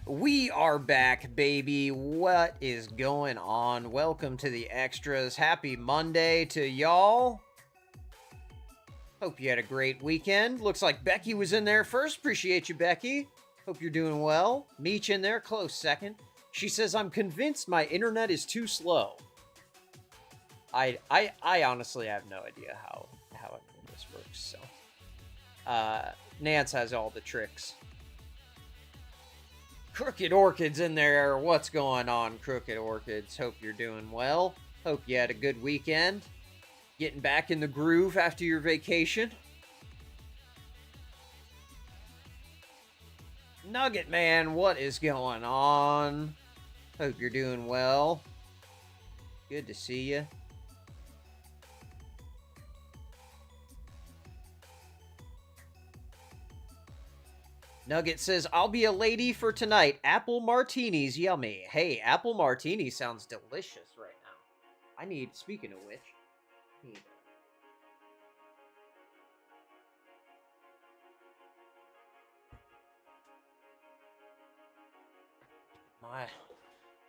We are back, baby. What is going on? Welcome to the extras. Happy Monday to y'all. Hope you had a great weekend. Looks like Becky was in there first. Appreciate you, Becky. Hope you're doing well. Meech in there, close second. She says, I'm convinced my internet is too slow. I honestly have no idea how this works, so. Nance has all the tricks. Crooked Orchids in there. What's going on, Crooked Orchids? Hope you're doing well. Hope you had a good weekend. Getting back in the groove after your vacation. Nugget Man, what is going on? Hope you're doing well. Good to see you. Nugget says, I'll be a lady for tonight. Apple martinis, yummy. Hey, apple martini sounds delicious right now. Speaking of which,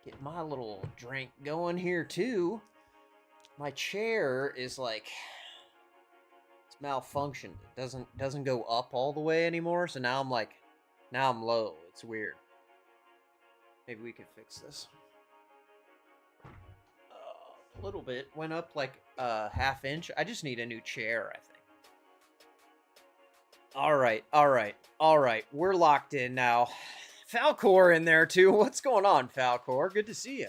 get my little drink going here too. My chair is like, it's malfunctioned. It doesn't go up all the way anymore, so now I'm low. It's weird. Maybe we could fix this. A little bit. Went up like a half inch. I just need a new chair, I think. All right. We're locked in now. Falcor in there too. What's going on, Falcor? Good to see you.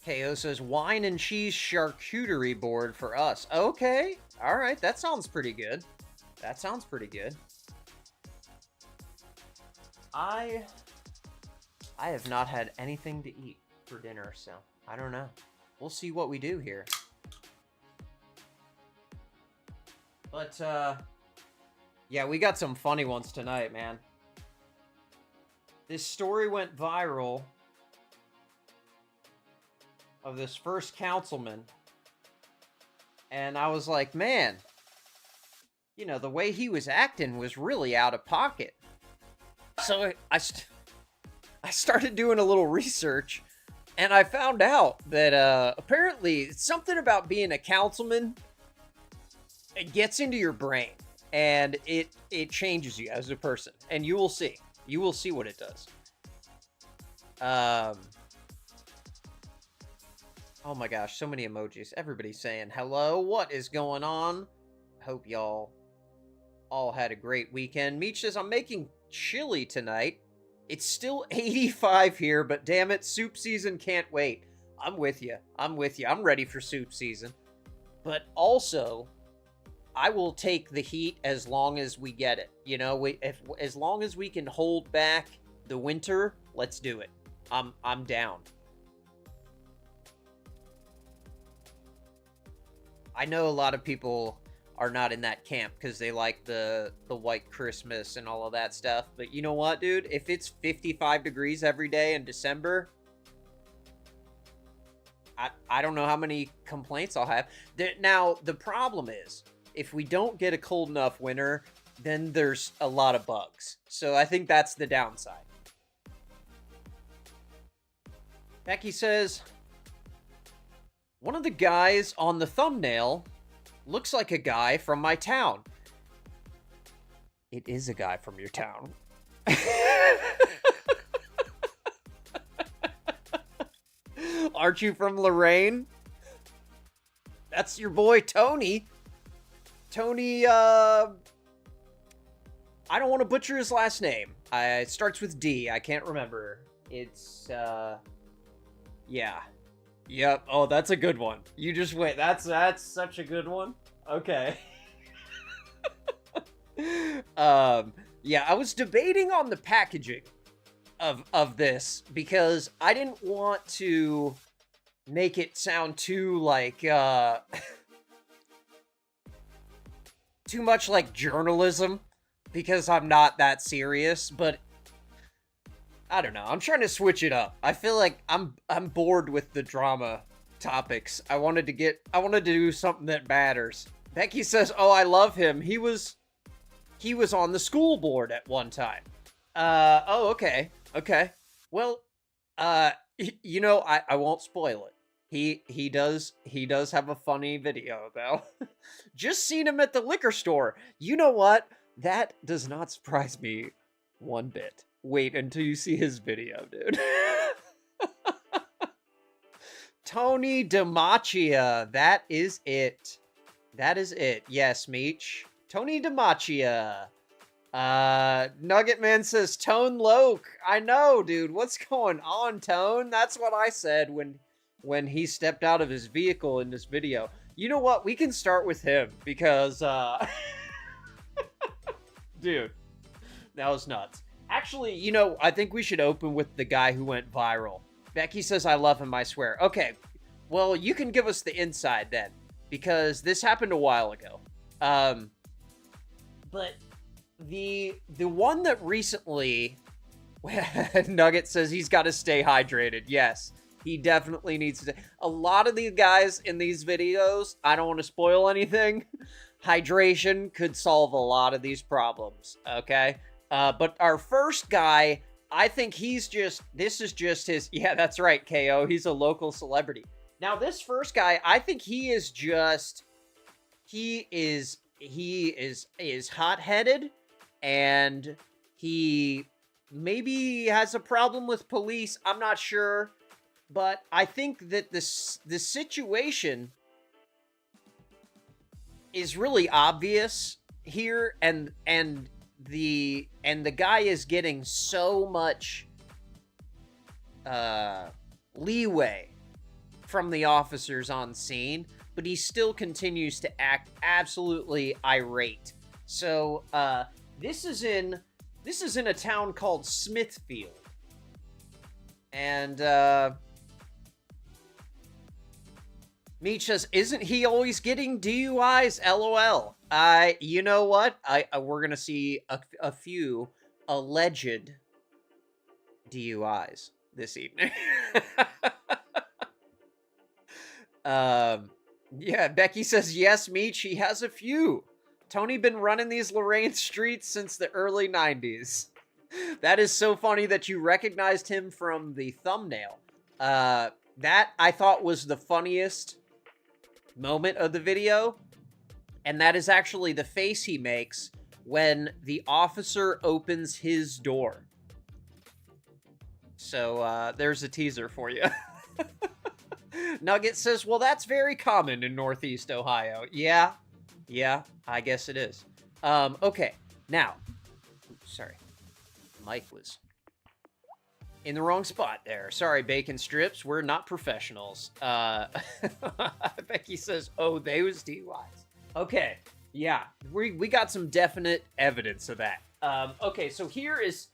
KO says, wine and cheese charcuterie board for us. Okay. All right. That sounds pretty good. I have not had anything to eat for dinner, so I don't know. We'll see what we do here. But, yeah, we got some funny ones tonight, man. This story went viral of this first councilman, and I was like, man, you know, the way he was acting was really out of pocket. So I started doing a little research, and I found out that apparently something about being a councilman, it gets into your brain, and it changes you as a person, and you will see what it does. Oh my gosh, so many emojis. Everybody's saying hello. What is going on? Hope y'all all had a great weekend. Meech says, I'm making chili tonight. It's still 85 here, but damn it, soup season can't wait. I'm with you. I'm ready for soup season. But also, I will take the heat as long as we get it. You know, as long as we can hold back the winter, let's do it. I'm down. I know a lot of people are not in that camp because they like the white Christmas and all of that stuff. But you know what, dude? If it's 55 degrees every day in December, I don't know how many complaints I'll have. Now, the problem is, if we don't get a cold enough winter, then there's a lot of bugs. So I think that's the downside. Becky says, one of the guys on the thumbnail looks like a guy from my town. It is a guy from your town. Aren't you from Lorraine? That's your boy Tony. Tony, I don't want to butcher his last name. It starts with D. I can't remember. It's, yeah. Yep. Oh, that's a good one. You just wait. That's such a good one. Okay. Yeah, I was debating on the packaging of this because I didn't want to make it sound too like too much like journalism because I'm not that serious, but I don't know. I'm trying to switch it up. I feel like I'm bored with the drama topics. I wanted to do something that matters. Becky says, "Oh, I love him. He was on the school board at one time." Oh, okay. Okay. Well, you know, I won't spoil it. He does have a funny video though. Just seen him at the liquor store. You know what? That does not surprise me one bit. Wait until you see his video, dude. Tony DiMacchia. That is it. That is it. Yes, Meech. Tony DiMacchia. Nugget Man says, Tone Loke. I know, dude. What's going on, Tone? That's what I said when he stepped out of his vehicle in this video. You know what? We can start with him because, dude, that was nuts. Actually, you know, I think we should open with the guy who went viral. Becky says, I love him, I swear. Okay, well, you can give us the inside then, because this happened a while ago. But the one that recently, Nugget says he's got to stay hydrated. Yes, he definitely needs to. A lot of these guys in these videos, I don't want to spoil anything. Hydration could solve a lot of these problems, okay? But our first guy, I think this is just his, yeah, that's right, KO, he's a local celebrity. Now, this first guy, I think he is hot-headed, and he maybe has a problem with police, I'm not sure, but I think that the situation is really obvious here, and the guy is getting so much leeway from the officers on scene, but he still continues to act absolutely irate. So this is in a town called Smithfield, and Meech says, isn't he always getting DUIs? LOL. You know what? We're gonna see a few alleged DUIs this evening. Yeah, Becky says, yes, Meech, he has a few. Tony been running these Lorraine streets since the early 90s. That is so funny that you recognized him from the thumbnail. That I thought was the funniest moment of the video, and that is actually the face he makes when the officer opens his door. So there's a teaser for you. Nugget says, well, that's very common in Northeast Ohio. Yeah, I guess it is. Okay, now, sorry, Mike was in the wrong spot there. Sorry, bacon strips. We're not professionals. Becky says, oh, they was DUIs. Okay, yeah, we got some definite evidence of that. Okay, so here is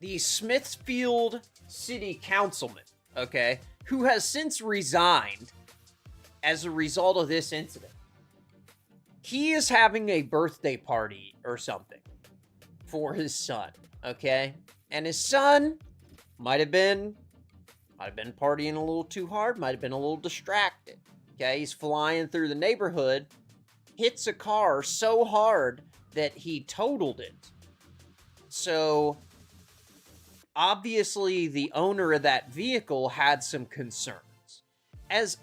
the Smithfield City Councilman, okay, who has since resigned as a result of this incident. He is having a birthday party or something for his son. Okay, and his son might have been partying a little too hard, might have been a little distracted. Okay, he's flying through the neighborhood, hits a car so hard that he totaled it. So obviously the owner of that vehicle had some concerns. As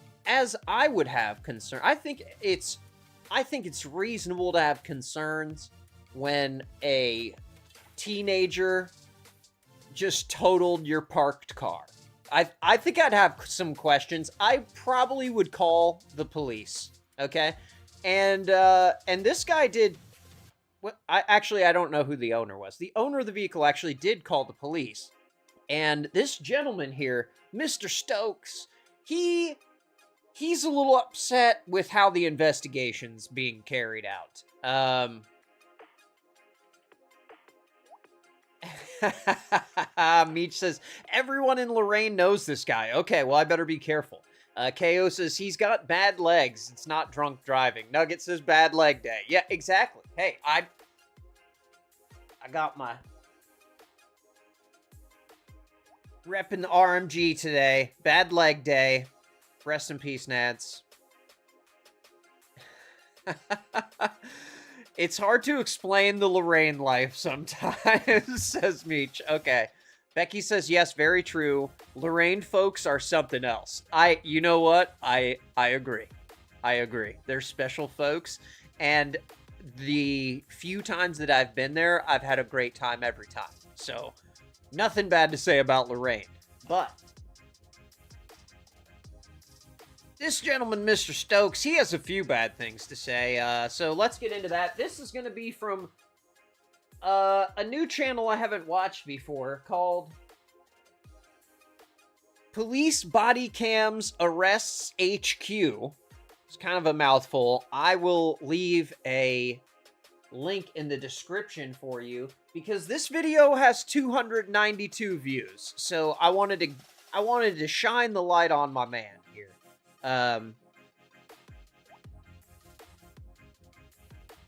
I would have concern. I think it's reasonable to have concerns when a teenager just totaled your parked car. I think I'd have some questions. I probably would call the police, okay? And this guy did. Well, I don't know who the owner was. The owner of the vehicle actually did call the police, and this gentleman here, Mr. Stokes, he's a little upset with how the investigation's being carried out. Meech says, everyone in Lorraine knows this guy. Okay, well, I better be careful. KO says, he's got bad legs. It's not drunk driving. Nugget says, bad leg day. Yeah, exactly. Hey, I got my Repping the RMG today. Bad leg day. Rest in peace, Nads. It's hard to explain the Lorraine life sometimes, says Meech. Okay. Becky says, yes, very true. Lorraine folks are something else. You know what? I agree. I agree. They're special folks. And the few times that I've been there, I've had a great time every time. So, nothing bad to say about Lorraine. But this gentleman, Mr. Stokes, he has a few bad things to say. So let's get into that. This is going to be from a new channel I haven't watched before called Police Body Cams Arrests HQ. It's kind of a mouthful. I will leave a link in the description for you because this video has 292 views. So I wanted to shine the light on my man here.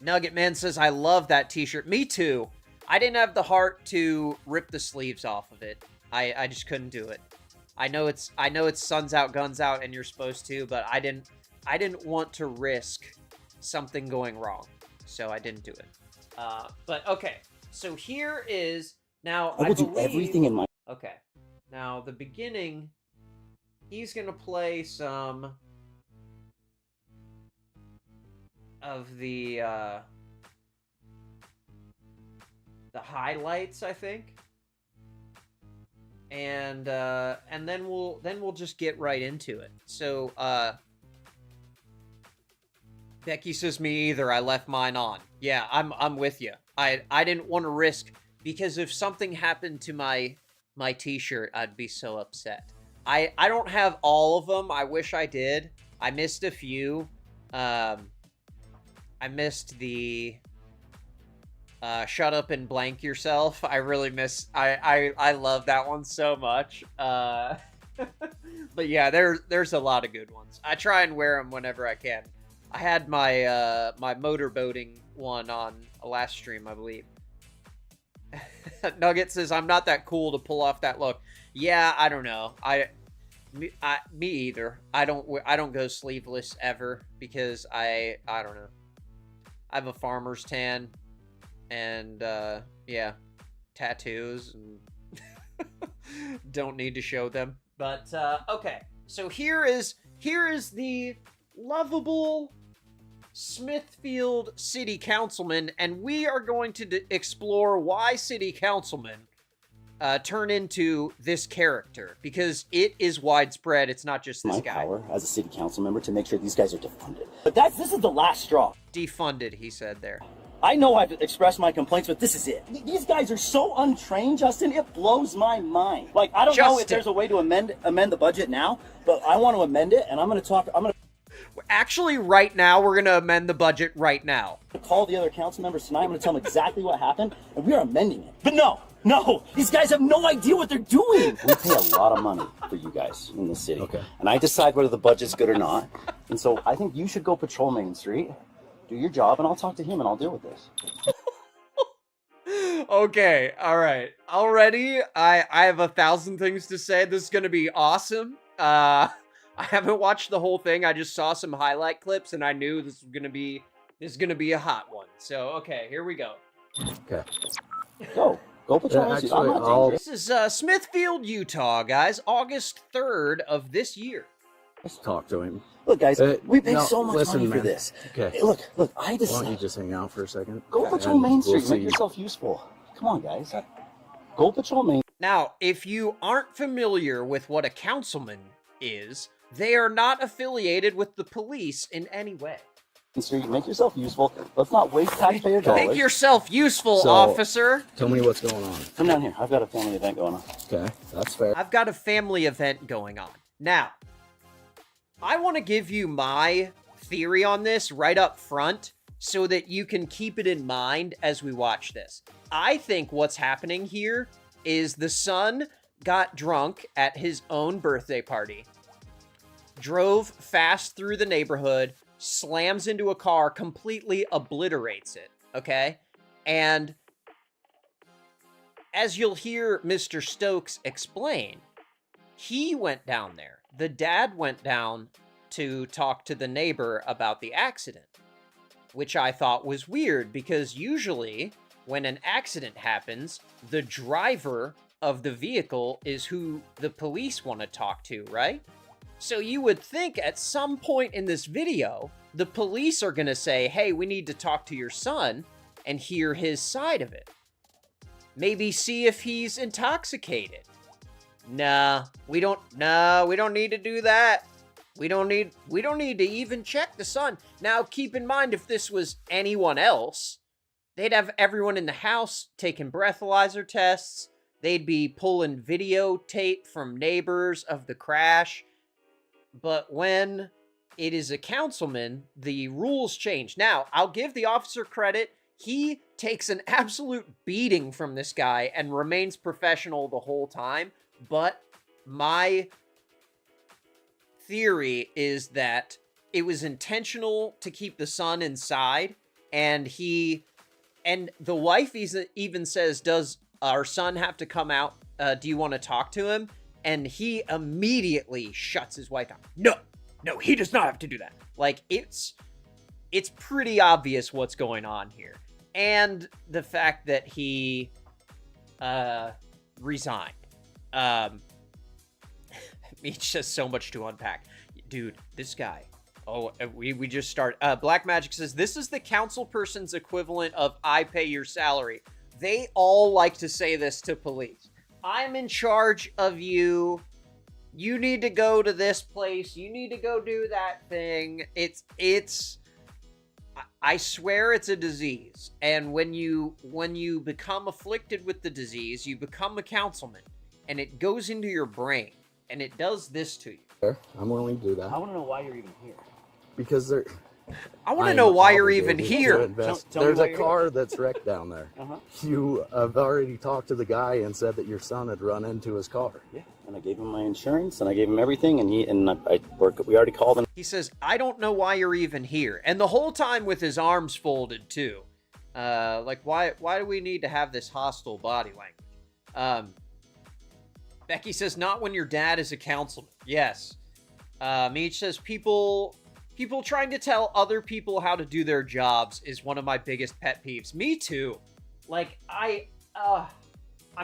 Nugget Man says, I love that t-shirt. Me too. I didn't have the heart to rip the sleeves off of it. I just couldn't do it. I know it's suns out, guns out, and you're supposed to, but I didn't want to risk something going wrong. So I didn't do it. But okay. So here is now I will do everything in my okay. Now the beginning, he's gonna play some of the highlights, I think, and then we'll just get right into it. So Becky says, me either. I left mine on. Yeah, I'm with you. I didn't want to risk, because if something happened to my t-shirt, I'd be so upset. I don't have all of them. I wish I did. I missed a few. I missed the shut up and blank yourself. I really miss. I love that one so much. But yeah, there's a lot of good ones. I try and wear them whenever I can. I had my my motorboating one on a last stream, I believe. Nugget says, I'm not that cool to pull off that look. Yeah, I don't know. Me either. I don't go sleeveless ever because I don't know. I have a farmer's tan and yeah, tattoos and don't need to show them. But okay. So here is the lovable Smithfield City Councilman, and we are going to explore why City Councilmen turn into this character, because it is widespread. It's not just this guy. My power as a city council member to make sure these guys are defunded. But this is the last straw. Defunded, he said there. I know I've expressed my complaints, but this is it. These guys are so untrained, Justin. It blows my mind. Like, I don't know if there's a way to amend the budget now, but I want to amend it, and I'm going to actually, right now, we're going to amend the budget right now. Call the other council members tonight. I'm going to tell them exactly what happened, and we are amending it. But no, these guys have no idea what they're doing. We pay a lot of money for you guys in the city. Okay. And I decide whether the budget's good or not. And so I think you should go patrol Main Street, do your job, and I'll talk to him, and I'll deal with this. Okay, all right. Already, I have 1,000 things to say. This is going to be awesome. I haven't watched the whole thing. I just saw some highlight clips, and I knew this is gonna be a hot one. So, okay, here we go. Okay. Go patrol. Yeah, actually, this is Smithfield, Utah, guys. August 3rd of this year. Let's talk to him. Look, guys, we pay so much money for this. Okay. Hey, look, I just... Why don't you just hang out for a second? Go patrol Main Street. Make yourself useful. Come on, guys. Go patrol Main. Now, if you aren't familiar with what a councilman is, they are not affiliated with the police in any way. Street, make yourself useful. Let's not waste taxpayer dollars. Make yourself useful, officer. Tell me what's going on. Come down here. I've got a family event going on. Okay, that's fair. I've got a family event going on. Now, I want to give you my theory on this right up front so that you can keep it in mind as we watch this. I think what's happening here is the son got drunk at his own birthday party, drove fast through the neighborhood, slams into a car, completely obliterates it, okay? And as you'll hear Mr. Stokes explain, he went down there. The dad went down to talk to the neighbor about the accident, which I thought was weird because usually when an accident happens, the driver of the vehicle is who the police want to talk to, right? So you would think at some point in this video, the police are going to say, hey, we need to talk to your son and hear his side of it. Maybe see if he's intoxicated. Nah, we don't need to do that. We don't need to even check the son. Now, keep in mind, if this was anyone else, they'd have everyone in the house taking breathalyzer tests. They'd be pulling videotape from neighbors of the crash. But when it is a councilman, the rules change. Now, I'll give the officer credit. He takes an absolute beating from this guy and remains professional the whole time. But my theory is that it was intentional to keep the son inside, and the wife even says, does our son have to come out? Do you want to talk to him? And he immediately shuts his wife down. No, he does not have to do that. Like, it's pretty obvious what's going on here. And the fact that he resigned. It's just so much to unpack. Dude, this guy. Oh, we just start. Black Magic says, this is the council person's equivalent of I pay your salary. They all like to say this to police. I'm in charge of you. You need to go to this place. You need to go do that thing. I swear it's a disease. And when you become afflicted with the disease, you become a councilman. And it goes into your brain. And it does this to you. I'm willing to do that. I want to know why you're even here. Because I want to know why you're even to here. invest. Tell me There's why a you're car that's wrecked down there. Uh-huh. You have already talked to the guy and said that your son had run into his car. Yeah, and I gave him my insurance, and I gave him everything, and we already called him. He says, I don't know why you're even here. And the whole time with his arms folded, too. Like, why do we need to have this hostile body language? Becky says, not when your dad is a councilman. Yes. Meech says, people trying to tell other people how to do their jobs is one of my biggest pet peeves. Me too. Like, I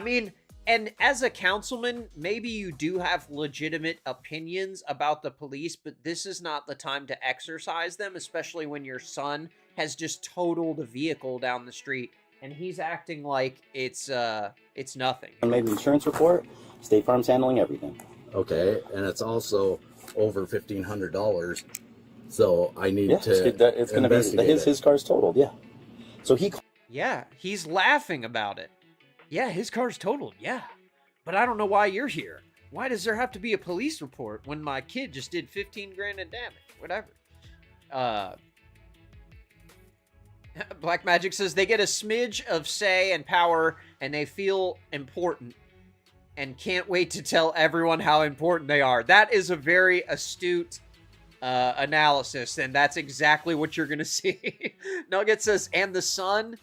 mean, and as a councilman, maybe you do have legitimate opinions about the police, but this is not the time to exercise them, especially when your son has just totaled a vehicle down the street and he's acting like it's nothing. I made an insurance report. State Farm's handling everything. Okay, and it's also over $1,500. So I need to it's going to be his car's totaled. Yeah. So yeah, he's laughing about it. Yeah, his car's totaled. Yeah, but I don't know why you're here. Why does there have to be a police report when my kid just did 15 grand in damage? Whatever. Black Magic says they get a smidge of say and power and they feel important and can't wait to tell everyone how important they are. That is a very astute analysis, and that's exactly what you're gonna see. Nugget says, and the sun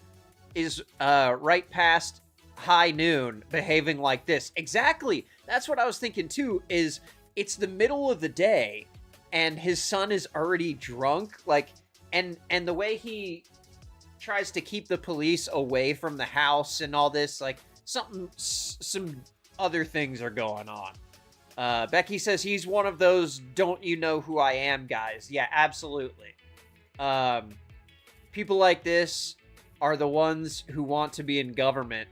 is right past high noon behaving like this. Exactly. That's what I was thinking too, is it's the middle of the day and his son is already drunk, like, and the way he tries to keep the police away from the house and all this, like, some other things are going on. Becky says he's one of those don't you know who I am guys. Yeah, absolutely. People like this are the ones who want to be in government,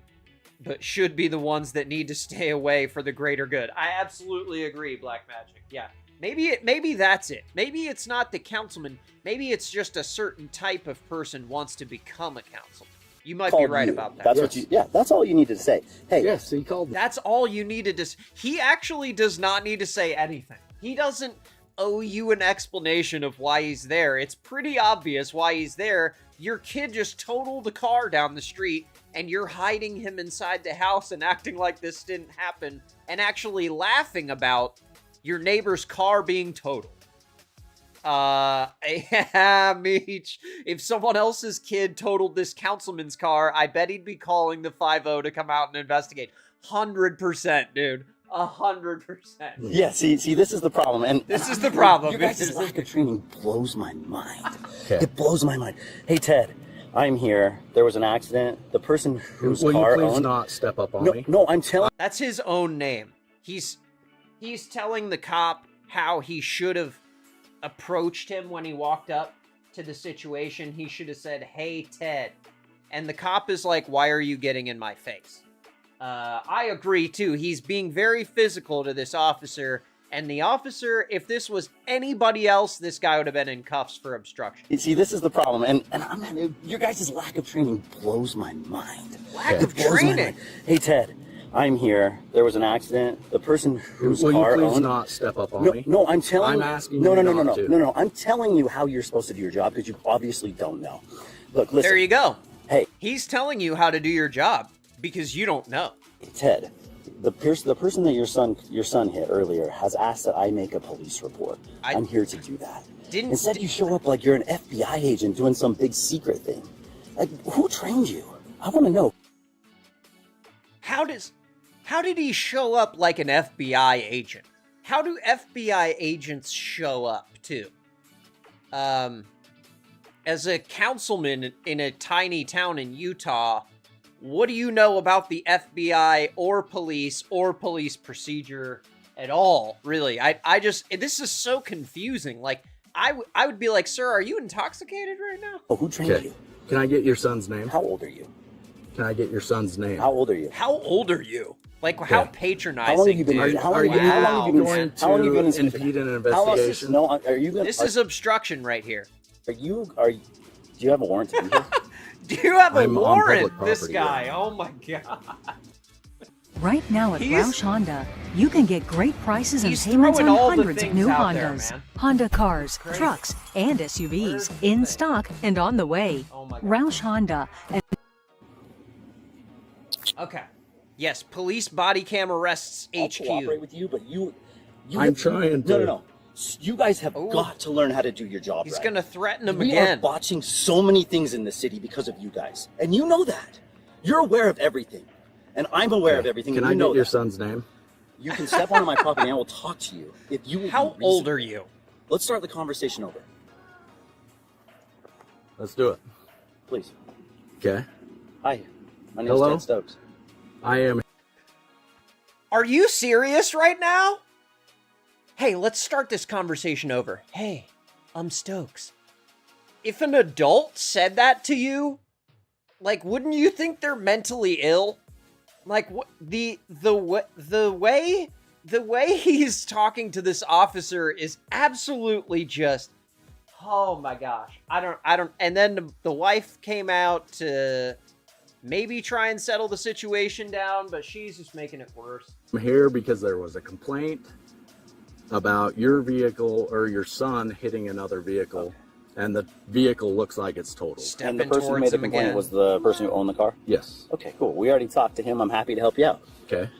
but should be the ones that need to stay away for the greater good. I absolutely agree, Black Magic. Yeah. Maybe that's it. Maybe it's not the councilman. Maybe it's just a certain type of person wants to become a councilman. You might be right about that. That's that's all you needed to say. Hey, yes, he called. That's all you needed to. He actually does not need to say anything. He doesn't owe you an explanation of why he's there. It's pretty obvious why he's there. Your kid just totaled the car down the street, and you're hiding him inside the house and acting like this didn't happen, and actually laughing about your neighbor's car being totaled. Yeah, Meech. If someone else's kid totaled this councilman's car, I bet he'd be calling the 5-0 to come out and investigate. 100%, dude. 100%. Yeah, see, this is the problem, and this is the problem. Your guys' lack of training blows my mind. Okay. It blows my mind. Hey, Ted, I'm here. There was an accident. The person whose car Will you please owned... not step up on me? No, I'm telling... That's his own name. He's telling the cop how he should have approached him when he walked up to the situation. He should have said, "Hey, Ted." And the cop is like, "Why are you getting in my face?" I agree, too. He's being very physical to this officer. And the officer, if this was anybody else, this guy would have been in cuffs for obstruction. See, this is the problem. And your guys' lack of training blows my mind. Lack of training? Hey, Ted, I'm here. There was an accident. The person whose car Will you please owned... not step up on me? No, I'm telling you... I'm asking No. to. I'm telling you how you're supposed to do your job because you obviously don't know. Look, listen. There you go. Hey. He's telling you how to do your job because you don't know. Ted, the person that your son hit earlier has asked that I make a police report. I'm here to do that. Instead, you show up like you're an FBI agent doing some big secret thing. Like, who trained you? I want to know. How did he show up like an FBI agent? How do FBI agents show up, too? As a councilman in a tiny town in Utah, what do you know about the FBI or police procedure at all, really? I just, this is so confusing. Like, I would be like, "Sir, are you intoxicated right now?" Oh, who trained you? Can I get your son's name? How old are you? Can I get your son's name? How old are you? How old are you? Like, how patronizing. How long have you been? dude. How long have you been going how long have you been to impede an investigation? No, are you going? This is obstruction right here. Do you have a warrant to be here? Do you have a I'm on warrant? public This property, guy. yeah. Oh my god. Right now at Roush Honda, you can get great prices and He's payments on throwing all the hundreds of things new out there, Hondas. man. Honda cars, Crazy. trucks, and SUVs Where's in the stock and on the way. Oh my god. Roush Honda. And Okay. Yes, police body cam arrests I'll HQ. cooperate with you, but you I'm trying to. No. You guys have got to learn how to do your job. He's right. gonna threaten him We again. are botching so many things in the city because of you guys, and you know that. You're aware of everything, and I'm aware of everything. Can and I you know get your that. son's name? You can step onto my property, and I will talk to you. If you will How be old are reasonable. you? Let's start the conversation over, Let's do it. please. Okay. Hi, my name's Hello? Ted Stokes. I am. Are you serious right now? Hey, let's start this conversation over. Hey, I'm Stokes. If an adult said that to you, like, wouldn't you think they're mentally ill? Like, what the way he's talking to this officer is absolutely just, oh my gosh. I don't. And then the wife came out to maybe try and settle the situation down, but she's just making it worse. I'm here because there was a complaint about your vehicle or your son hitting another vehicle, and the vehicle looks like it's totaled. And the person who made the complaint was the person who owned the car? Yes. Okay, cool. We already talked to him. I'm happy to help you out. Okay.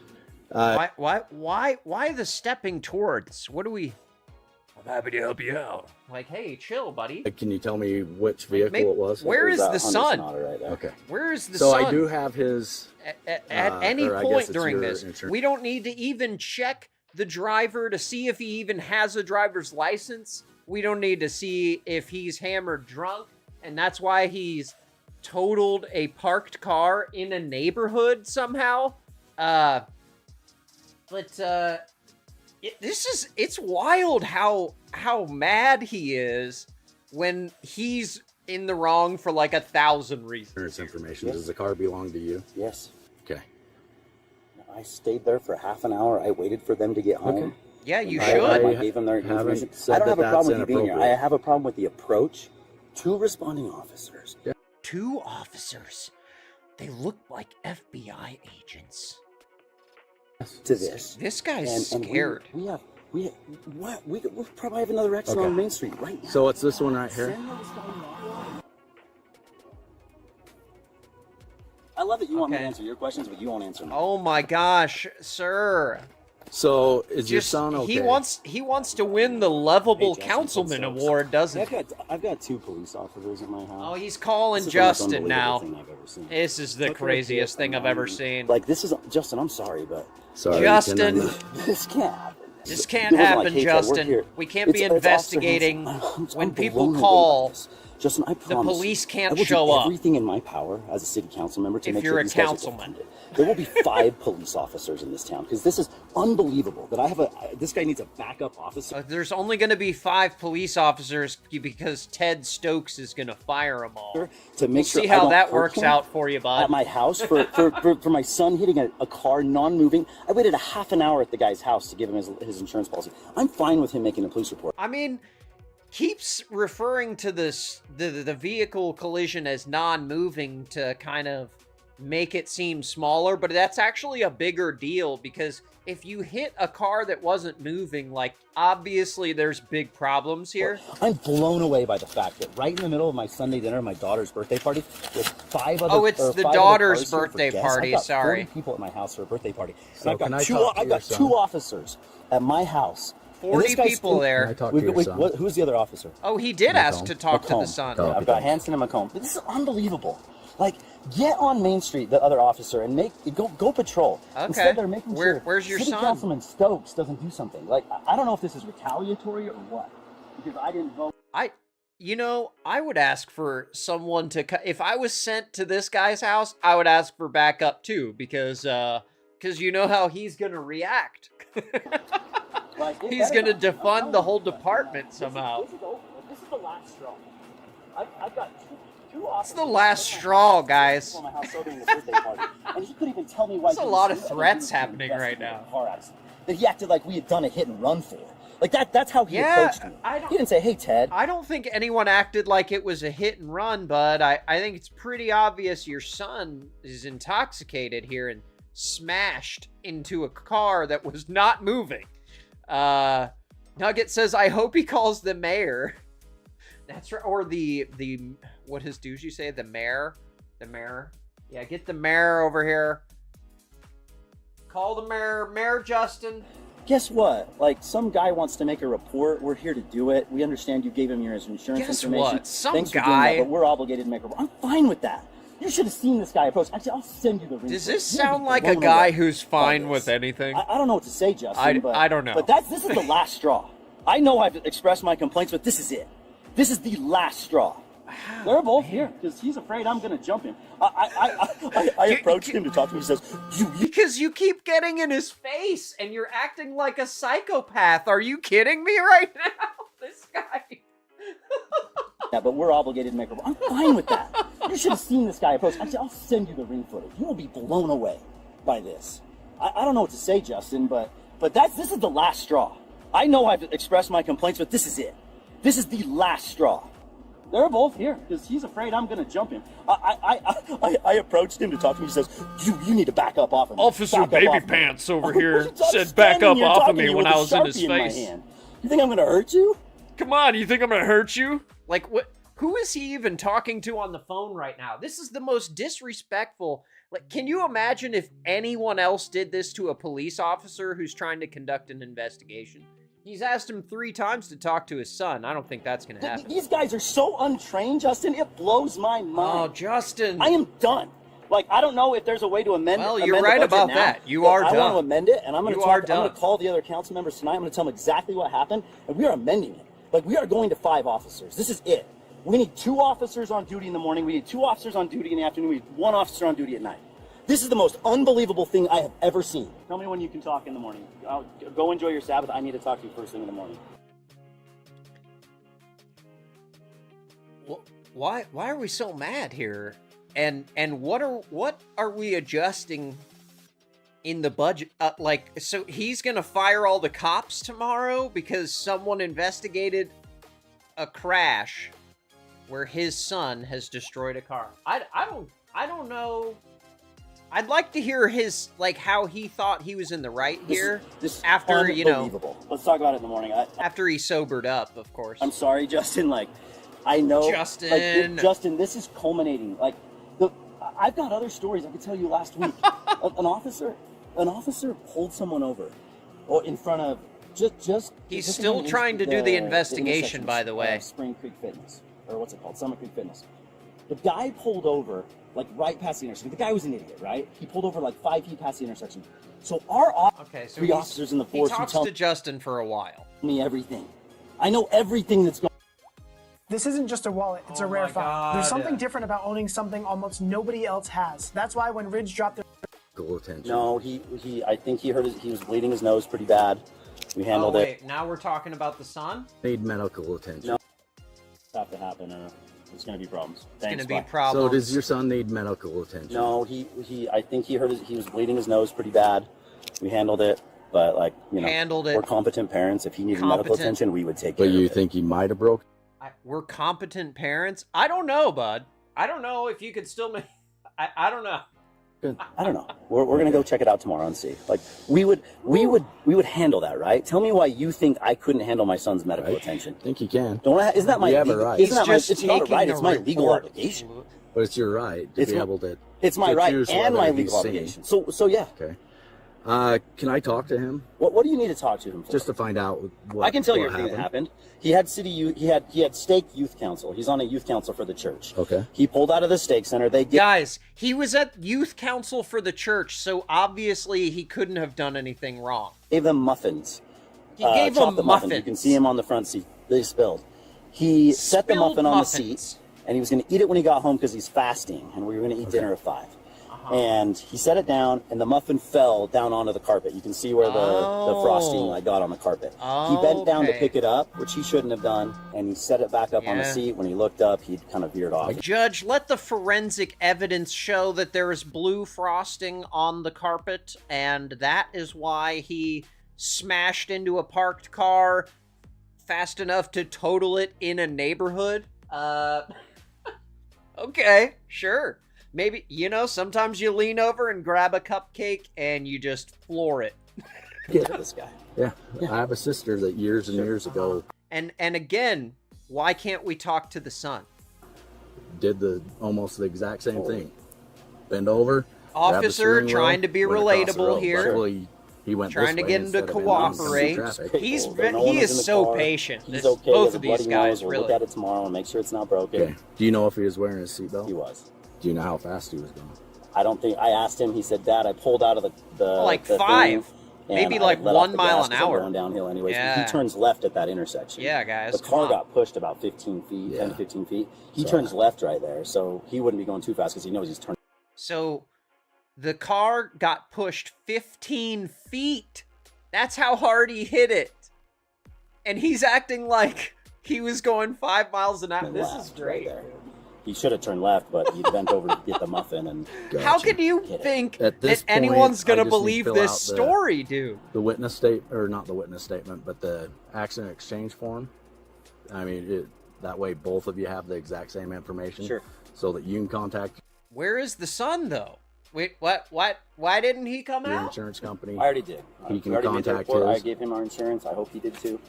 Why the stepping towards? What do we? I'm happy to help you out. Like, hey, chill, buddy. Can you tell me which vehicle Maybe- it was? Where is That the Honda son? Sonata right there. Okay. Where is the So son? I do have his. At any or I guess point it's during your this, insurance. we don't need to even check the driver to see if he even has a driver's license. We don't need to see if he's hammered drunk, and that's why he's totaled a parked car in a neighborhood somehow. It's wild how mad he is when he's in the wrong for like 1,000 reasons. Insurance information. Yes. Does the car belong to you? Yes. Okay. I stayed there for half an hour. I waited for them to get home. Okay. Yeah, you I should. gave them their haven't information. said I don't have a that problem that's with you being here. I inappropriate. have a problem with the approach to responding officers. Yeah. 2 officers. They look like FBI agents. To this. This guy's And scared. we probably have another accident Okay. on Main Street right now. So it's this one right here. I love that you want me to Okay. answer your questions, but you won't answer mine. Oh my gosh, sir. So is your Just son okay? he wants to win the lovable Hey, Justin, councilman so- award, doesn't he? I've got 2 police officers at my house. Oh, he's calling This is the most Justin unbelievable now. thing I've ever seen. This is the Took her craziest kid thing I've and ever I mean, seen. Like, this is Justin. I'm sorry, but Sorry, Justin. this can't happen. This It can't wasn't like, happen, hey, Ted, we're Justin. here. We can't be It's Officer investigating Hanson. I'm when people blown away call. by this. Justin, I The promise police you, can't I will show do up. everything in my power as a city council member to If make you're sure a these guys are councilman. defended. There will be 5 police officers in this town because this is unbelievable. That I have this guy needs a backup officer. There's only going to be 5 police officers because Ted Stokes is going to fire them all. To make sure See I how don't that hurt works him out for you, at bud. my house for my son hitting a car non-moving. I waited a half an hour at the guy's house to give him his insurance policy. I'm fine with him making a police report. I mean, keeps referring to this the vehicle collision as non-moving to kind of make it seem smaller, but that's actually a bigger deal because if you hit a car that wasn't moving, like, obviously there's big problems here. I'm blown away by the fact that right in the middle of my Sunday dinner, my daughter's birthday party, with 5 other Oh, it's or the 5 other daughter's cars here for birthday guests. party, I've got sorry. 40 people at my house for a birthday party. So And can I I've talk to your got son? 2 officers at my house. And 40 this guy's people still- there. Can I talk to your son? Who's the other officer? Oh, he did ask to talk to the Macomb. son. Yeah, I've got Hanson and Macomb. But this is unbelievable. Like, get on Main Street, the other officer, and go patrol. Okay. Instead, they're making sure Where's your City son? Councilman Stokes doesn't do something. Like, I don't know if this is retaliatory or what, because I didn't vote. You know, I would ask for someone to if I was sent to this guy's house, I would ask for backup too because you know how he's going to react. Like, He's going to defund the whole department somehow. This is the last straw. I've got two officers. It's the last straw, guys. On my house celebrating the birthday party, and he couldn't even tell me why. There's a lot of threats happening right now. That he acted like we had done a hit and run for. Like that's how he approached me. He didn't say, "Hey, Ted." I don't think anyone acted like it was a hit and run, bud. I think it's pretty obvious your son is intoxicated here and smashed into a car that was not moving. Nugget says, I hope he calls the mayor. That's right. Or the what does Dougie say? The mayor? The mayor? Yeah, get the mayor over here. Call the mayor. Mayor Justin. Guess what? Like, some guy wants to make a report. We're here to do it. We understand you gave him your insurance Guess information. what? Some Thanks for doing guy- that, but we're obligated to make a report. I'm fine with that. You should have seen this guy approach. Actually, I'll send you the ring. Does for it. this You're gonna sound be like a blown guy away who's by fine this. with anything? I don't know what to say, Justin. I don't know. But this is the last straw. I know I've expressed my complaints, but this is it. This is the last straw. They're both here because he's afraid I'm going to jump him. I approached him to talk to him. He says, "You." Because you keep getting in his face and you're acting like a psychopath. Are you kidding me right now? This guy. Yeah, but we're obligated to make a report. I'm fine with that. You should have seen this guy approach. Actually, I'll send you the ring footage. You will be blown away by this. I don't know what to say, Justin, but this is the last straw. I know I've expressed my complaints, but this is it. This is the last straw. They're both here because he's afraid I'm going to jump him. I approached him to talk to me. He says, "You need to back up off of me." Officer Back up Baby off of me." Pants over I'm here said standing back up here off of talking to me you when with I a was in his Sharpie in my face. hand. You think I'm going to hurt you? Come on, you think I'm gonna hurt you? Like, what? Who is he even talking to on the phone right now? This is the most disrespectful. Like, can you imagine if anyone else did this to a police officer who's trying to conduct an investigation? He's asked him 3 times to talk to his son. I don't think that's gonna happen. These guys are so untrained, Justin. It blows my mind. Oh, Justin. I am done. Like, I don't know if there's a way to amend. Well, amend you're the right budget about now, that. You but are I done. want to amend it, and I'm going to You are talk. I'm going done. to call the other council members tonight. I'm going to tell them exactly what happened, and we are amending it. Like, we are going to 5 officers. This is it. We need 2 officers on duty in the morning. We need 2 officers on duty in the afternoon. We need 1 officer on duty at night. This is the most unbelievable thing I have ever seen. Tell me when you can talk in the morning. Go enjoy your Sabbath. I need to talk to you first thing in the morning. Why are we so mad here? And what are we adjusting in the budget? So he's gonna fire all the cops tomorrow because someone investigated a crash where his son has destroyed a car. I don't know. I'd like to hear his, like, how he thought he was in the right here. This after, you know, unbelievable. Let's talk about it in the morning. after he sobered up, of course. I'm sorry, Justin. Like, I know, Justin. Like, Justin, this is culminating. Like, I've got other stories I could tell you last week. An officer pulled someone over or in front of just. He's just still in the- trying to do the the investigation, by the way. Spring Creek Fitness, or what's it called? Summer Creek Fitness. The guy pulled over like right past the intersection. The guy was an idiot, right? He pulled over like 5 feet past the intersection. So our Okay, so three officers in the force he who talks tell to Justin for a while. me everything. I know everything that's going. This isn't just a wallet, it's a Oh rare my find. There's God. something different about owning something almost nobody else has. That's why when Ridge dropped their Attention. No, I think he he was bleeding his nose pretty bad. We handled Oh, it. wait, now we're talking about the son? Need medical attention. No. Have to happen. There's going to be problems. It's going to be bye. problems. So does your son need medical attention? No, I think he was bleeding his nose pretty bad. We handled it, but like, you know, Handled it. we're competent parents. If he needed medical Competent. attention, we would take care But of you it. think he might have broke? We're competent parents? I don't know, bud. I don't know if you could still make... I don't know. I don't know. We're going to go check it out tomorrow and see. Like, we would handle that, right? Tell me why you think I couldn't handle my son's medical Right. attention. I think you can. Isn't that my You have a legal, right. isn't that my, He's it's just not a taking right, a it's my legal report. obligation. But it's your right to It's be my- able to. It's my to right choose and my whether he's legal sane. obligation. So yeah. Okay. Can I talk to him What do you need to talk to him for? just to find out what? I can tell you what everything that happened. He had he had stake youth council. He's on a youth council for the church. Okay. He pulled out of the stake center. They Guys, he was at youth council for the church, so obviously he couldn't have done anything wrong. gave them muffins. He gave chopped them the muffins. You muffins. can see him on the front seat. They spilled. He set the Spilled muffin on the muffins. seat, and he was going to eat it when he got home because he's fasting, and we were going to eat dinner at 5. And he set it down, and the muffin fell down onto the carpet. You can see where the frosting like got on the carpet. He bent down to Okay. pick it up, which he shouldn't have done, and he set it back up on the Yeah. seat. When he looked up, he'd kind of veered off. Judge, let the forensic evidence show that there is blue frosting on the carpet, and that is why he smashed into a parked car fast enough to total it in a neighborhood. Okay, sure. Maybe, you know, sometimes you lean over and grab a cupcake and you just floor it. This guy. Yeah. I have a sister that years and years ago And again, why can't we talk to the son? did almost the exact same thing. Bend over. grab the Officer, steering wheel, trying to be went across the relatable road. here. Luckily, he went Trying this to way get him to instead of in oncoming cooperate. traffic. He's No ve- one he was is in the so car. patient. He's This- okay. both He of has a these bloody guys, nose. We'll look really. at it tomorrow and make sure it's not broken. Okay. Do you know if he was wearing his seatbelt? He was. Do you know how fast he was going? I don't think I asked him. He said, "Dad, I pulled out of the Like the 5, thing, maybe and I like let 1 off the mile gas an 'cause I'm hour." going downhill anyways." Yeah. He turns left at that intersection. Yeah, guys, The come car on. got pushed about 15 feet, 10 to Yeah. 15 feet. He Saw turns that. left right there, so he wouldn't be going too fast because he knows he's turning. So the car got pushed 15 feet. That's how hard he hit it. And he's acting like he was going 5 miles an hour. This is left great. right there. He should have turned left, but he bent over to get the muffin and. How can you Get it. think At that this point, anyone's I gonna just need to believe fill this out story, dude? The witness state, or not the witness statement, but the accident exchange form. I mean, that way both of you have the exact same information. Sure. So that you can contact Where is the son, though? Wait, what? Why didn't he come your out? insurance company. I already did. He can We already made the contact report. his. I gave him our insurance. I hope he did too.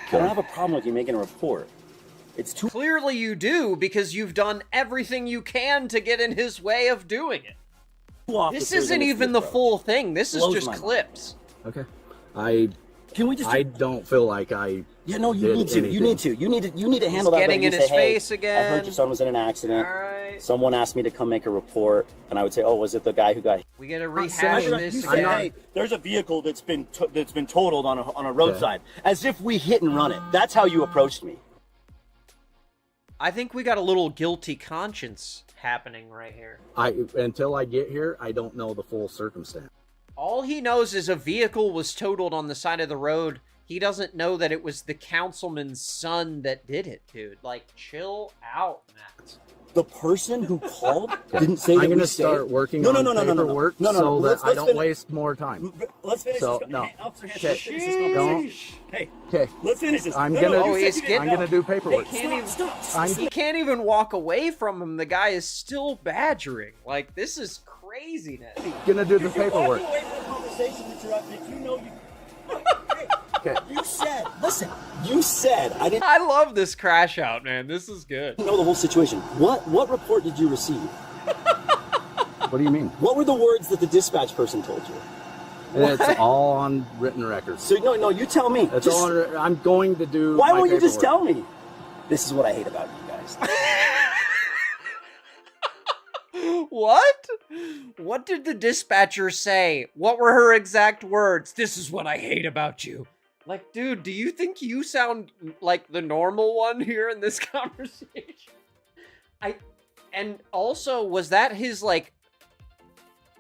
I don't have a problem with you making a report. It's too. Clearly you do, because you've done everything you can to get in his way of doing it. This isn't even the full thing. This is Blows just my mind. clips. Okay. I Can we just? don't feel like I. Yeah, no, you did need to. You anything. need to. You need to handle that. getting better. in You his say, "Hey, face I again." heard your son was in an accident. All right. Someone asked me to come make a report, and I would say, "Oh, was it the guy who got?" We gotta saying- rehash You this I'm again. not- "Hey, there's a vehicle that's been totaled on a roadside," as if we hit and run it. That's how you approached me. I think we got a little guilty conscience happening right here. Until I get here, I don't know the full circumstance. All he knows is a vehicle was totaled on the side of the road. He doesn't know that it was the councilman's son that did it, dude. Like, chill out, Matt. The person who called didn't say that I'm we going to saved- start working No, on no, no, no, no, no, paperwork no, no, so no. that Let's I don't finish- waste more time. Let's finish So, this. no. Hey, Officer Hanson, Okay. let's finish this conversation. Hey, Okay. let's finish this. I'm No, gonna. no, Oh, you he's said you getting- I'm gonna do paperwork. Stop. He can't even walk away from him. The guy is still badgering. Like, this is craziness. Gonna do the You're paperwork. walking away from a conversation that you know you. Okay. You said, listen. You said I didn't I love this crash out, man. This is good. know the whole situation. What report did you receive? What do you mean? What were the words that the dispatch person told you? It's all on written records. So no, you tell me. It's all on, I'm going to do. Why my won't you just paperwork. tell me? This is what I hate about you guys. What? What did the dispatcher say? What were her exact words? This is what I hate about you. Like, dude, do you think you sound like the normal one here in this conversation? And also, was that his, like,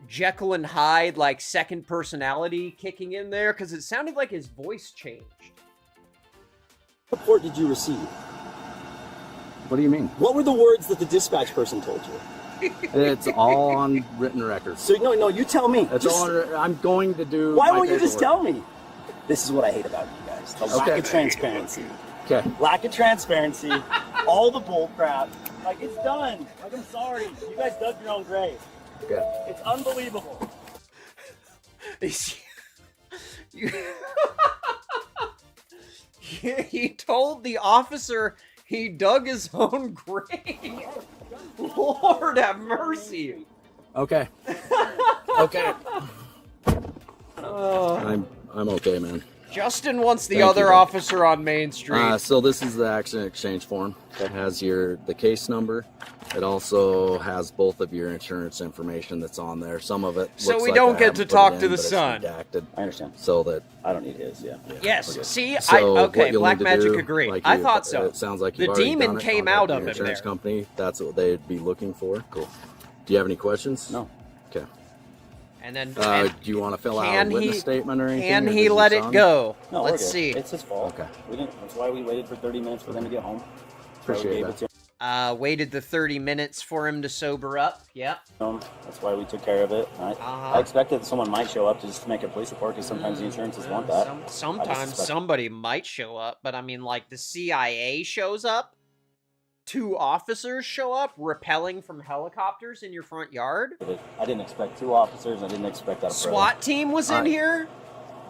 Jekyll and Hyde, like, second personality kicking in there? Because it sounded like his voice changed. What report did you receive? What do you mean? What were the words that the dispatch person told you? It's all on written records. So no, you tell me. It's all on, I'm going to do. Why my won't you just paperwork. tell me? This is what I hate about you guys. The lack of transparency. Okay. Lack of transparency. All the bull crap. Like, it's done. Like, I'm sorry. You guys dug your own grave. Okay. It's unbelievable. He told the officer he dug his own grave. Lord have mercy. Okay. Okay. I'm okay, man. Justin wants the Thank other you, man. officer on Main Street. So this is the accident exchange form. It has the case number. It also has both of your insurance information that's on there. Some of it. So looks we like don't I get haven't to put talk it to in, the but it's son. redacted. I understand. So that. I don't need his, yeah. Yes. Okay. See, So okay, what you'll Black need to Magic do, agreed. like I you- thought so. It sounds like The you've already demon done it. came Contact out your of him insurance there. company. That's what they'd be looking for. Cool. Do you have any questions? No. Okay. And then Do you want to fill out a can witness he- statement or anything? can or he does let your it son? go? No, we're Let's good. see. It's his fault. Okay. That's why we waited for 30 minutes for them to get home. That's why we Appreciate gave that. it to Waited the 30 minutes for him to sober up. Yep. him. That's why we took care of it. I expected someone might show up just to make a police report because sometimes the insurances want that. Sometimes somebody might show up, but I mean, like, the CIA shows up, 2 officers show up, rappelling from helicopters in your front yard. I didn't expect 2 officers. I didn't expect that. SWAT team was in Alright. here.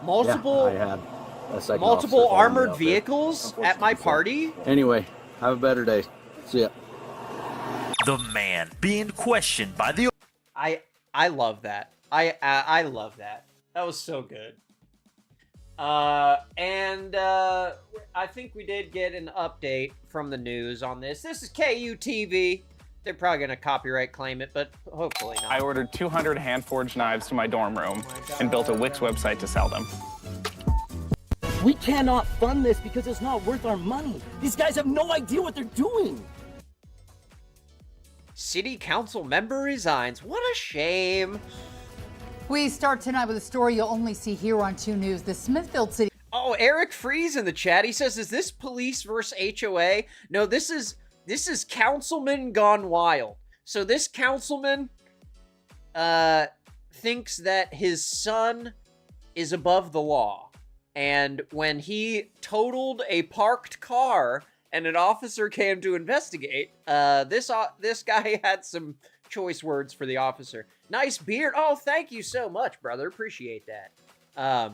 Multiple, Yeah, I had a second multiple officer follow me armored out there. vehicles at my party. Anyway, have a better day. See ya. The man being questioned by the I love that. I love that. That was so good. And I think we did get an update from the news on this. This is KUTV. They're probably going to copyright claim it, but hopefully not. I ordered 200 hand-forged knives to my dorm room and built a Wix website to sell them. We cannot fund this because it's not worth our money. These guys have no idea what they're doing. City council member resigns. What a shame. We start tonight with a story you'll only see here on 2 News. The Smithfield City. Oh, Eric Freeze in the chat. He says, "Is this police versus HOA?" No, this is councilman gone wild. So this councilman thinks that his son is above the law. And when he totaled a parked car and an officer came to investigate, this guy had some choice words for the officer. Nice beard. Oh, thank you so much, brother. Appreciate that.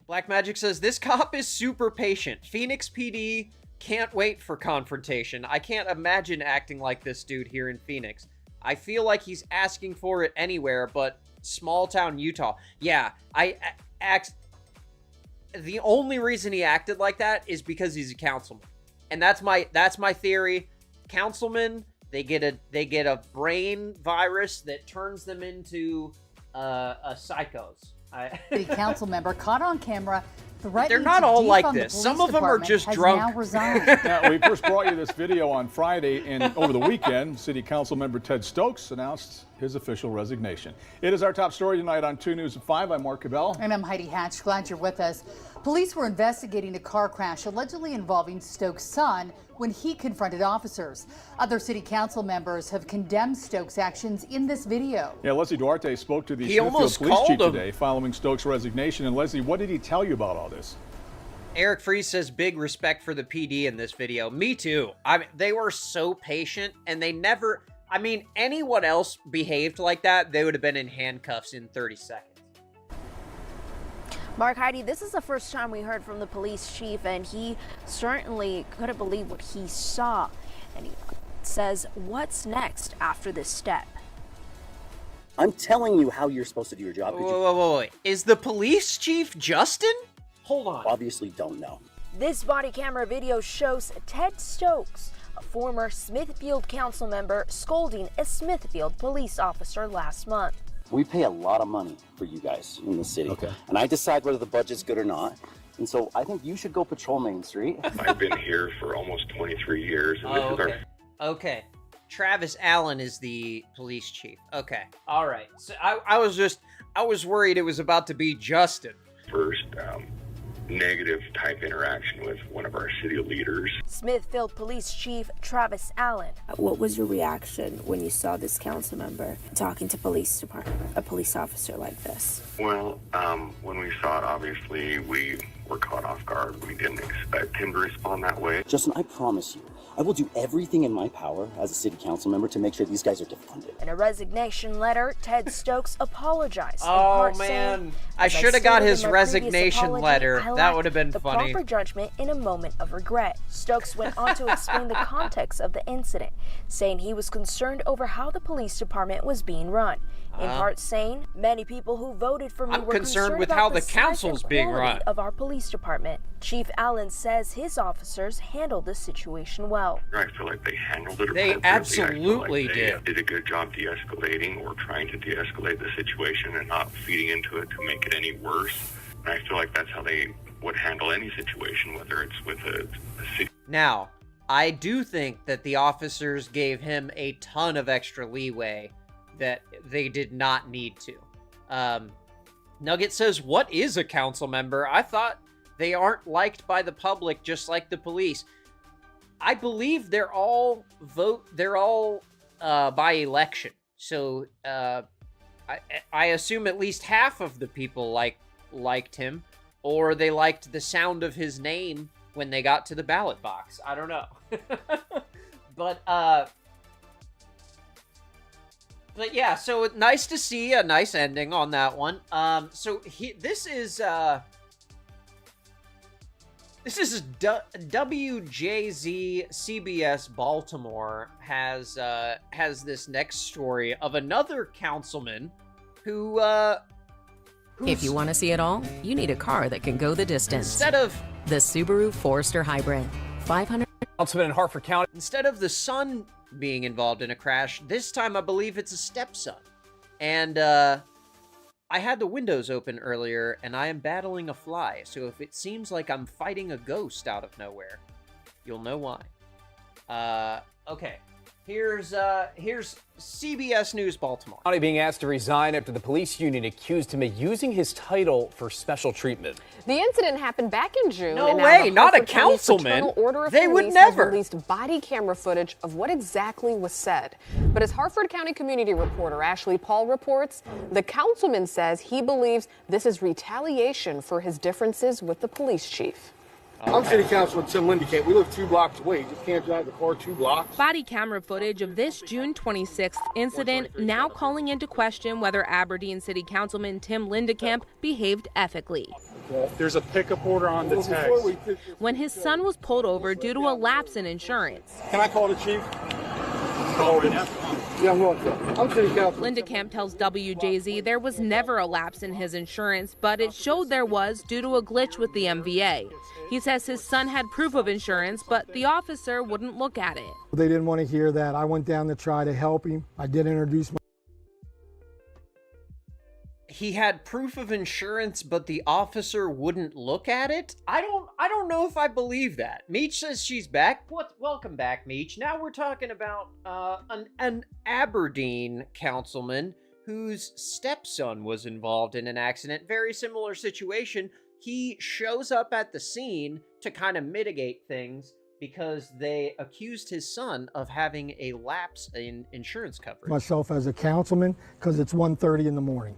Black Magic says, this cop is super patient. Phoenix PD can't wait for confrontation. I can't imagine acting like this dude here in Phoenix. I feel like he's asking for it anywhere, but small town Utah. Yeah, the only reason he acted like that is because he's a councilman. And that's my theory. Councilmen, they get a brain virus that turns them into psychos. City council member caught on camera threatening They're not to all like defund the this. police Some of them are department just has drunk. Now resigned. Now, we first brought you this video on Friday, and over the weekend, City Council member Ted Stokes announced his official resignation. It is our top story tonight on 2 News at 5. I'm Mark Cavell. And I'm Heidi Hatch. Glad you're with us. Police were investigating a car crash allegedly involving Stokes' son when he confronted officers. Other city council members have condemned Stokes' actions in this video. Yeah, Leslie Duarte spoke to the He Smithfield almost police called chief him. today following Stokes' resignation. And Leslie, what did he tell you about all this? Eric Freeze says, big respect for the PD in this video. Me too. They were so patient, and they never... I mean, anyone else behaved like that, they would have been in handcuffs in 30 seconds. Mark, Heidi, this is the first time we heard from the police chief, and he certainly couldn't believe what he saw. And he says, what's next after this step? I'm telling you how you're supposed to do your job. Wait. Is the police chief Justin? Hold on. Obviously don't know. This body camera video shows Ted Stokes, a former Smithfield council member, scolding a Smithfield police officer last month. We pay a lot of money for you guys in the city. Okay. And I decide whether the budget's good or not. And so I think you should go patrol Main Street. I've been here for almost 23 years. And this is our... Okay. Travis Allen is the police chief. Okay. All right. So I was worried it was about to be Justin. First negative type interaction with one of our city leaders. Smithfield Police Chief Travis Allen. What was your reaction when you saw this council member talking to a police officer like this? Well, when we saw it, obviously we were caught off guard. We didn't expect him to respond that way. Justin, I promise you, I will do everything in my power as a city council member to make sure these guys are defunded. In a resignation letter, Ted Stokes apologized. Oh man, I should have got his resignation letter. That would have been funny. The proper judgment in a moment of regret. Stokes went on to explain the context of the incident, saying he was concerned over how the police department was being run. In part saying, many people who voted for me were concerned with about how the the council's being run of our police department. Chief Allen says his officers handled the situation well. I feel like they handled it They appropriately. absolutely I feel like they did a good job de-escalating or trying to de-escalate the situation and not feeding into it to make it any worse. And I feel like that's how they would handle any situation, whether it's with a city. Now, I do think that the officers gave him a ton of extra leeway that they did not need to. Nugget says, what is a council member? I thought they aren't liked by the public, just like the police. I believe they're all by election. So I assume at least half of the people liked him, or they liked the sound of his name when they got to the ballot box. I don't know. But yeah, so nice to see a nice ending on that one. This is WJZ CBS Baltimore has this next story of another councilman who if you want to see it all, you need a car that can go the distance. Instead of the Subaru Forester Hybrid, 500. Councilman in Hartford County. Instead of the son being involved in a crash, this time I believe it's a stepson. And I had the windows open earlier, and I am battling a fly, so if it seems like I'm fighting a ghost out of nowhere, you'll know why. Okay. Here's CBS News Baltimore. County being asked to resign after the police union accused him of using his title for special treatment. The incident happened back in June. No and way, now not a Hartford County's councilman. Fraternal Order of They would Police never. has released body camera footage of what exactly was said. But as Hartford County community reporter Ashley Paul reports, the councilman says he believes this is retaliation for his differences with the police chief. I'm City Councilman Tim Lindicamp. We live 2 blocks away. You just can't drive the car 2 blocks. Body camera footage of this June 26th incident now calling into question whether Aberdeen City Councilman Tim Lindicamp behaved ethically. There's a pickup order on the text. When his son was pulled over due to a lapse in insurance. Can I call the chief? Yeah, I'm going to. I'm City Councilman. Lindicamp tells WJZ there was never a lapse in his insurance, but it showed there was due to a glitch with the MVA. He says his son had proof of insurance, but the officer wouldn't look at it. They didn't want to hear that. I went down to try to help him. I did introduce myself. He had proof of insurance, but the officer wouldn't look at it? I don't know if I believe that. Meech says she's back. Welcome back, Meech. Now we're talking about an Aberdeen councilman whose stepson was involved in an accident. Very similar situation. He shows up at the scene to kind of mitigate things because they accused his son of having a lapse in insurance coverage. Myself as a councilman because it's 1:30 in the morning.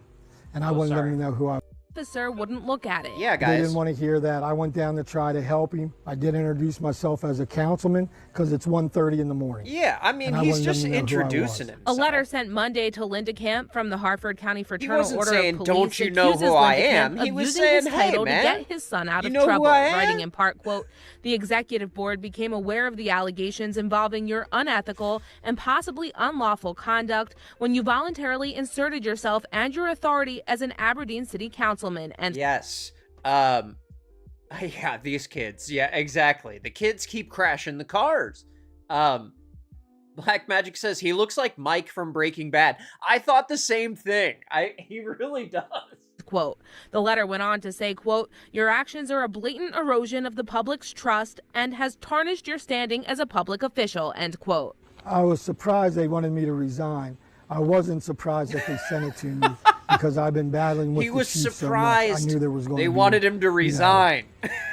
And I wanted them to know who I was. officer wouldn't look at it. Yeah, They guys. didn't want to hear that. I went down to try to help him. I did introduce myself as a councilman because it's 1:30 in the morning. Yeah, I mean, And I he's wanted them just to know who I introducing was. A himself. letter sent Monday to Linda Camp from the Harford County Fraternal wasn't Order saying, of "Don't Police you know accuses who I Linda am?" Camp He of was using saying, his "Hey, title man, to get his son out you of know who trouble. I am?" Writing in part, quote, "The executive board became aware of the allegations involving your unethical and possibly unlawful conduct when you voluntarily inserted yourself and your authority as an Aberdeen City Councilman." And Yes. Yeah, these kids. Yeah, exactly. The kids keep crashing the cars. Black Magic says he looks like Mike from Breaking Bad. I thought the same thing. He really does. quote, the letter went on to say, quote, "Your actions are a blatant erosion of the public's trust and has tarnished your standing as a public official," end quote. I was surprised they wanted me to resign. I wasn't surprised that they sent it to me because I've been battling with He the was chief surprised. so much. I knew there was going They to be, wanted him to resign.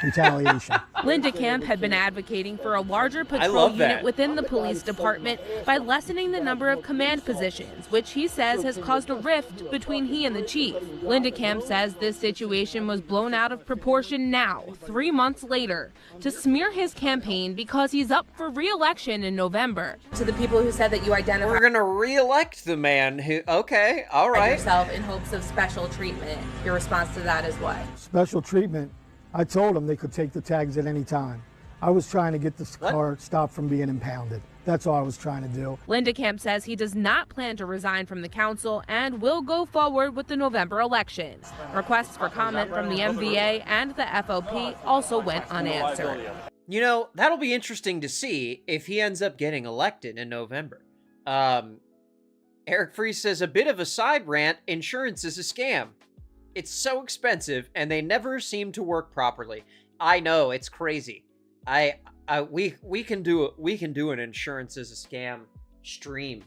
Retaliation. Linda Camp had been advocating for a larger patrol love unit that. within the police department by lessening the number of command positions, which he says has caused a rift between he and the chief. Linda Camp says this situation was blown out of proportion now, 3 months later, to smear his campaign because he's up for re-election in November. To the people who said that you identify We're gonna re-elect the man who. Okay, all right. yourself in hopes of special treatment, your response to that is what? Special treatment. I told them they could take the tags at any time. I was trying to get this car stopped from being impounded. That's all I was trying to do. Linda Camp says he does not plan to resign from the council and will go forward with the November election. Requests for comment from the MVA and the FOP also went unanswered. You know, that'll be interesting to see if he ends up getting elected in November. Eric Freeze says, a bit of a side rant, insurance is a scam. It's so expensive and they never seem to work properly. I know, it's crazy. We can do an insurance is a scam stream.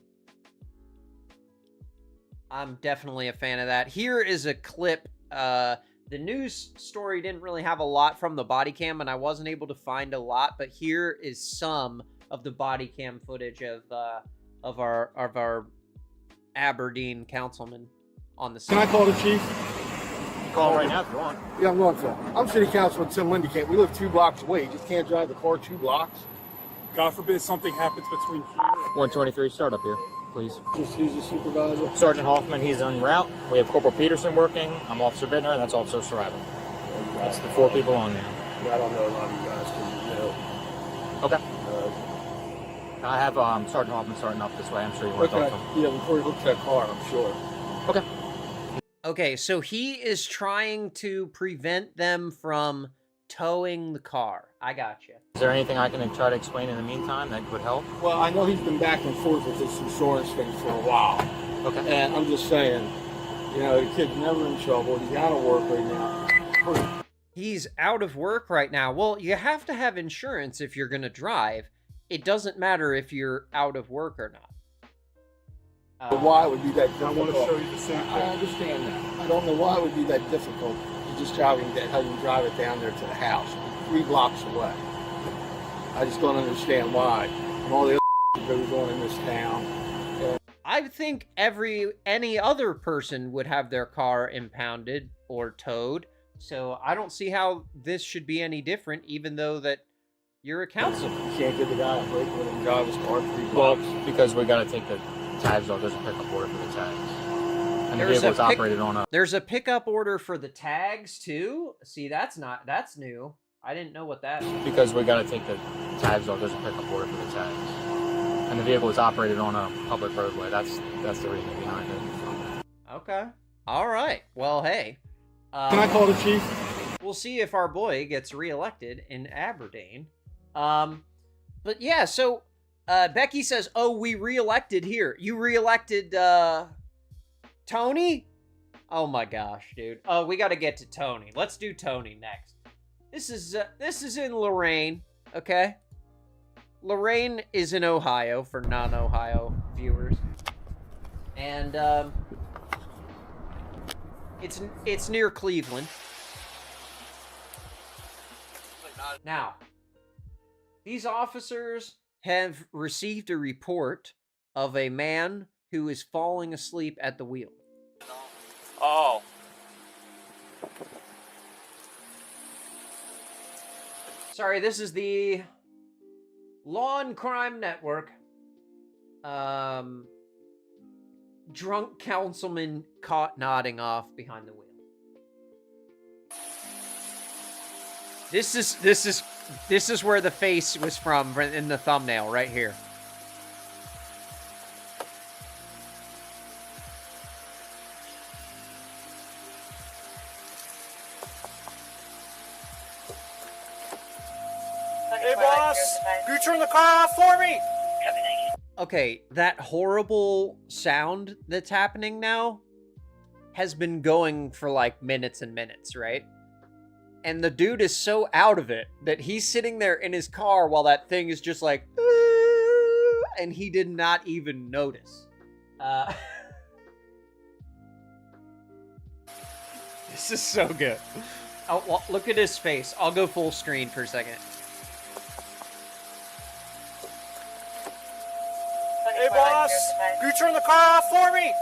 I'm definitely a fan of that. Here is a clip. The news story didn't really have a lot from the body cam, and I wasn't able to find a lot, but here is some of the body cam footage of our Aberdeen councilman on the scene. Can I call the chief? Call him right now if you want. Yeah, I'm going to. I'm City Councilman Tim Lindekamp. We live 2 blocks away. You just can't drive the car 2 blocks. God forbid something happens between 123, start up here, please. Just who's the supervisor? Sergeant Hoffman, he's en route. We have Corporal Peterson working. I'm Officer Bittner, and that's Officer Survival. That's the 4 people on now. I don't know a lot of you guys, because you know. Okay. I have Sergeant Hoffman starting up this way. I'm sure you want to talk to him. Yeah, before he hooks that car, I'm sure. Okay. Okay, so he is trying to prevent them from towing the car. I gotcha. Is there anything I can try to explain in the meantime that would help? Well, I know he's been back and forth with this insurance thing for a while. Okay. And I'm just saying, you know, the kid's never in trouble. He's out of work right now. He's out of work right now. Well, you have to have insurance if you're going to drive. It doesn't matter if you're out of work or not. Why it would be that difficult? I want to show you the same thing. I understand that. I don't know why it would be that difficult. You're just having to drive it down there to the house, 3 blocks away. I just don't understand why. And all the other that goes on in this town. I think any other person would have their car impounded or towed. So I don't see how this should be any different, even though that you're a councilman. You can't give the guy a break when he drive his car 3 Well, blocks. because we got to take the tags off. There's a pickup order for the tags. And the vehicle's operated on a... There's a pickup order for the tags, too? See, that's new. I didn't know what that is. Because we got to take the tags off. There's a pickup order for the tags. And the vehicle is operated on a public roadway. That's the reason behind it. Okay. All right. Well, hey. Can I call the chief? We'll see if our boy gets reelected in Aberdeen. But yeah, so Becky says, oh, we reelected here. You reelected Tony? Oh my gosh, dude. Oh, we got to get to Tony. Let's do Tony next. This is in Lorain, okay? Lorain is in Ohio for non-Ohio viewers. And it's near Cleveland. Now, these officers have received a report of a man who is falling asleep at the wheel. Oh. Sorry, this is the Lawn Crime Network. Drunk councilman caught nodding off behind the wheel. This is where the face was from in the thumbnail right here. Hey, boss! Can you turn the car off for me? Okay, that horrible sound that's happening now has been going for like minutes and minutes, right? And the dude is so out of it that he's sitting there in his car while that thing is just like, and he did not even notice. This is so good. Oh, well, look at his face. I'll go full screen for a second. Hey, boss! Can you turn the car off for me?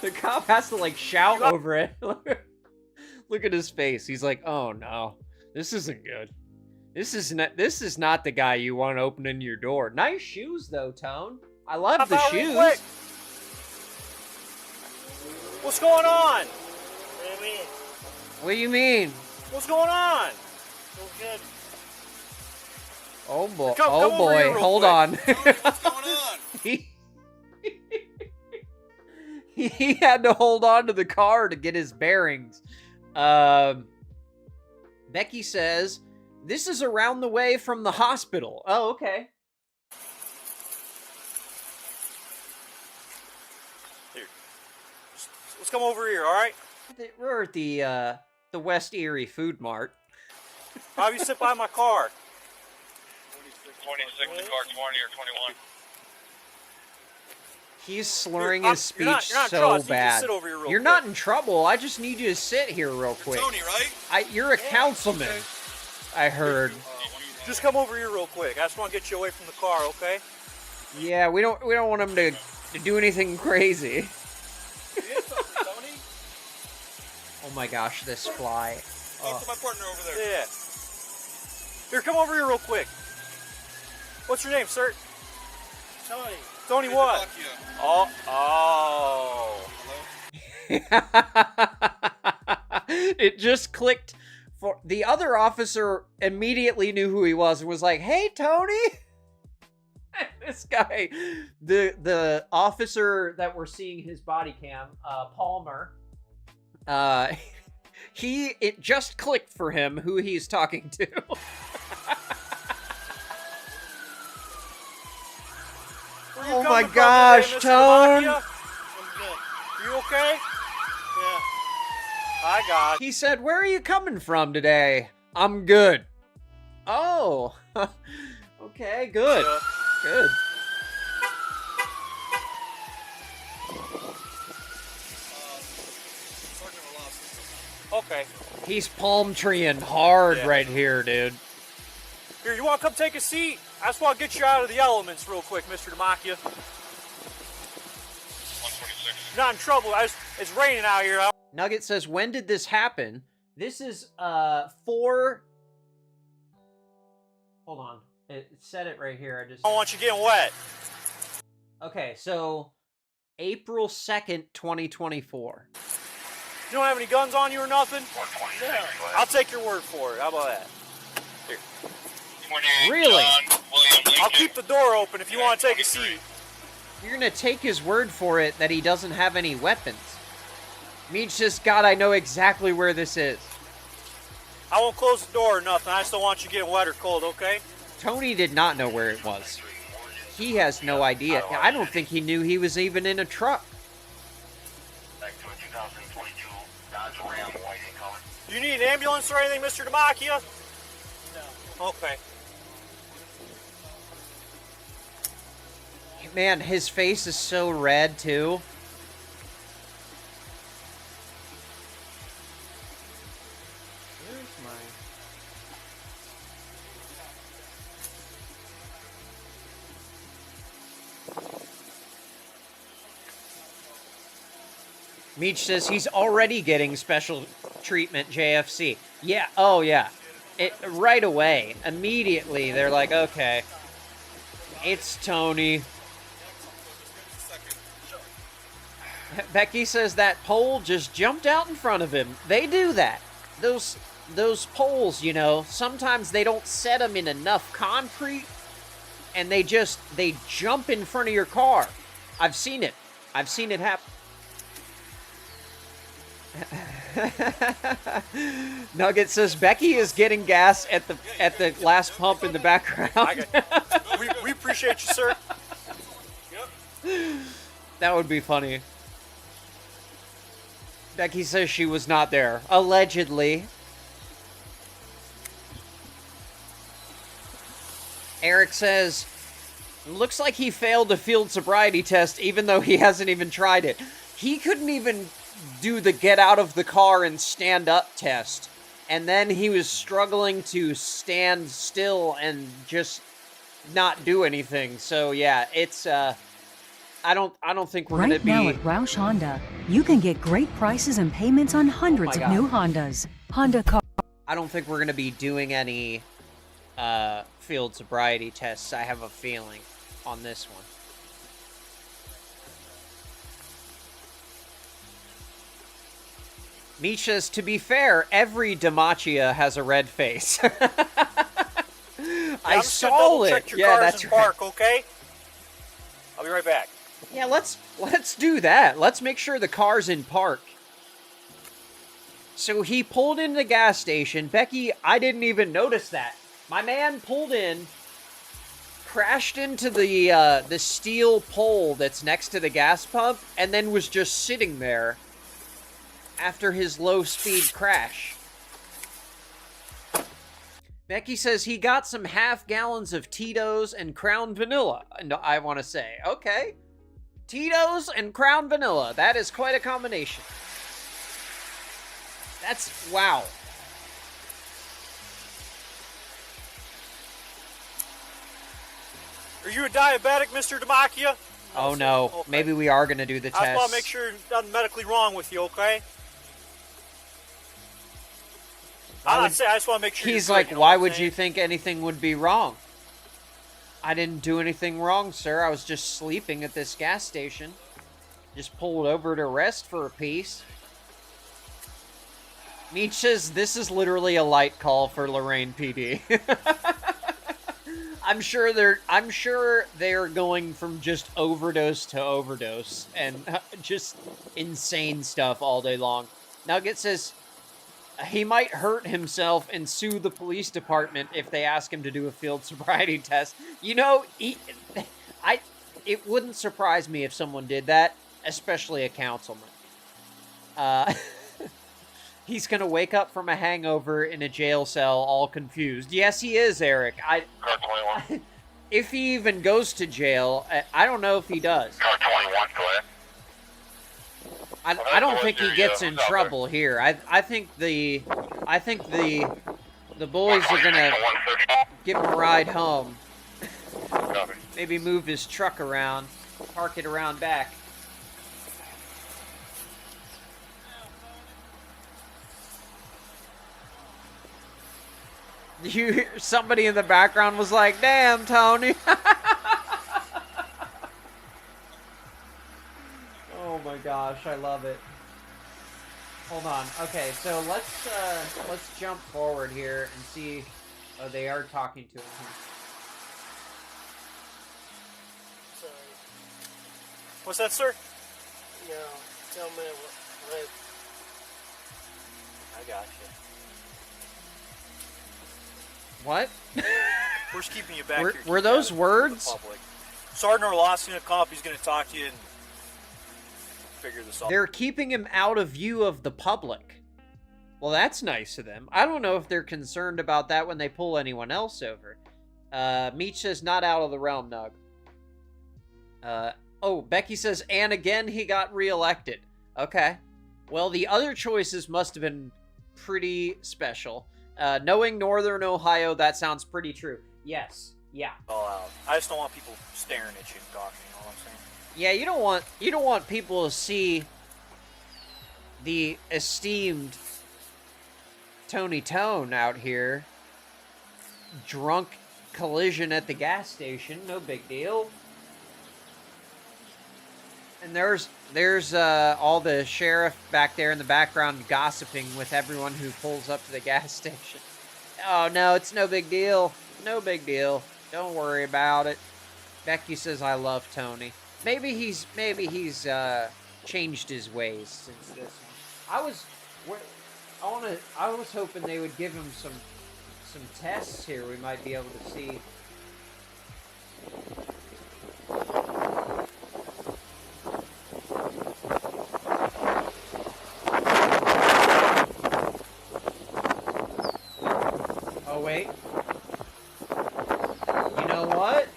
The cop has to like shout over it. Look at his face. He's like, "Oh no, this isn't good. This is not the guy you want opening your door." Nice shoes though, Tone. I love the shoes. What's going on? What do you mean? What's going on? So good. Oh boy! Come Oh boy! Hold on. What's going on? He had to hold on to the car to get his bearings. Becky says, "This is around the way from the hospital." Oh, okay. Here. Let's come over here, all right? We're at the West Erie Food Mart. Have you sit by my car? 26 to car 20 or 21. He's slurring his speech you're not so trouble. bad. Sit over here real You're quick. not in trouble. I just need you to sit here real quick. Tony, right? You're a councilman. Okay. I heard. Just come over here real quick. I just want to get you away from the car, okay? Yeah, we don't want him to do anything crazy. Oh my gosh, this fly. Talk to my partner over there. Yeah. Here, come over here real quick. What's your name, sir? Tony. Tony what? Oh. It just clicked. For the other officer immediately knew who he was and was like, "Hey, Tony." This guy, the officer that we're seeing his body cam, Palmer, it just clicked for him who he's talking to. Oh my gosh, Tone! You okay? Yeah. I got it. He said, "Where are you coming from today?" "I'm good." Oh. Okay, good. Good. Okay. He's palm treeing hard right here, dude. Here, you want to come take a seat? I just want to get you out of the elements real quick, Mr. Demakia. 126. You're not in trouble. It's raining out here. Nugget says, "When did this happen?" This is, 4... Hold on. It said it right here. I don't want you getting wet. Okay, so April 2nd, 2024. You don't have any guns on you or nothing? Yeah. I'll take your word for it. How about that? Here. Really? I'll keep the door open if you want to take a seat. You're gonna take his word for it that he doesn't have any weapons. Means just, God, I know exactly where this is. I won't close the door or nothing. I just don't want you getting wet or cold, okay? Tony did not know where it was. He has no idea. I don't think he knew he was even in a truck. You need an ambulance or anything, Mr. Demakia? No. Okay. Man, his face is so red, too. Where's my... Meech says he's already getting special treatment, JFC. Yeah, oh yeah. Right away, immediately, they're like, okay, it's Tony. Becky says that pole just jumped out in front of him. They do that. Those poles, you know, sometimes they don't set them in enough concrete, and they jump in front of your car. I've seen it. I've seen it happen. Nugget says Becky is getting gas at the last pump in the background. we appreciate you, sir. That would be funny. Becky says she was not there. Allegedly. Eric says, looks like he failed a field sobriety test even though he hasn't even tried it. He couldn't even do the get out of the car and stand up test. And then he was struggling to stand still and just not do anything. So yeah, it's I don't think we're Right gonna be now at Roush Honda, you can get great prices and payments on hundreds of new Hondas. Honda car. I don't think we're gonna be doing any field sobriety tests. I have a feeling on this one. Misha's, to be fair, every Demacia has a red face. I saw it. Yeah, that's right. Park, okay? I'll be right back. Yeah, let's do that. Let's make sure the car's in park. So he pulled into the gas station. Becky, I didn't even notice that. My man pulled in, crashed into the steel pole that's next to the gas pump, and then was just sitting there after his low-speed crash. Becky says he got some half gallons of Tito's and Crown Vanilla. And I want to say, okay, Tito's and Crown Vanilla. That is quite a combination. That's, wow. Are you a diabetic, Mr. Demacia? Oh no, okay. Maybe we are going to do the test. I just want to make sure there's nothing medically wrong with you, okay? I just want to make sure. He's like, why would you think anything would be wrong? I didn't do anything wrong, sir. I was just sleeping at this gas station. Just pulled over to rest for a piece. Meech says this is literally a light call for Lorraine PD. I'm sure they're going from just overdose to overdose and just insane stuff all day long. Nugget says he might hurt himself and sue the police department if they ask him to do a field sobriety test. You know, it wouldn't surprise me if someone did that, especially a councilman. He's gonna wake up from a hangover in a jail cell all confused. Yes, he is, Eric. If he even goes to jail, I don't know if he does. I don't think he gets in trouble here. I think the boys are gonna give him a ride home. Maybe move his truck around, park it around back. Somebody in the background was like, "Damn, Tony." Oh my gosh, I love it. Hold on. Okay, so let's jump forward here and see. Oh, they are talking to him here. Sorry. What's that, sir? No, tell me what. I got you. What? We're just keeping you back here. Were those words? Sergeant Orlowski in a comp, he's going to talk to you and figure this out. They're keeping him out of view of the public. Well, that's nice of them. I don't know if they're concerned about that when they pull anyone else over. Meech says not out of the realm, Nug. Oh, Becky says, and again he got reelected. Okay. Well, the other choices must have been pretty special. Knowing Northern Ohio, that sounds pretty true. Yes. Yeah. I just don't want people staring at you and talking, you know what I'm saying? Yeah, you don't want people to see the esteemed Tony Tone out here. Drunk collision at the gas station. No big deal. And there's all the sheriff back there in the background gossiping with everyone who pulls up to the gas station. Oh no, it's no big deal. No big deal. Don't worry about it. Becky says I love Tony. Maybe he's changed his ways since this one. I was hoping they would give him some tests here we might be able to see. Oh wait. You know what?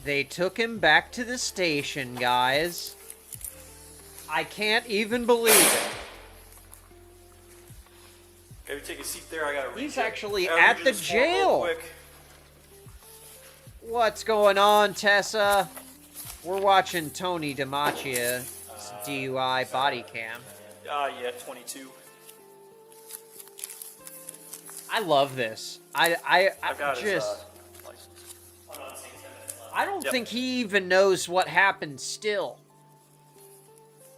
They took him back to the station, guys. I can't even believe it. Maybe take a seat there. I gotta. He's actually at the jail. What's going on, Tessa? We're watching Tony DiMaccia's DUI body cam. Yeah, 22. I love this. I got just. his, license. I don't think he even knows what happened still.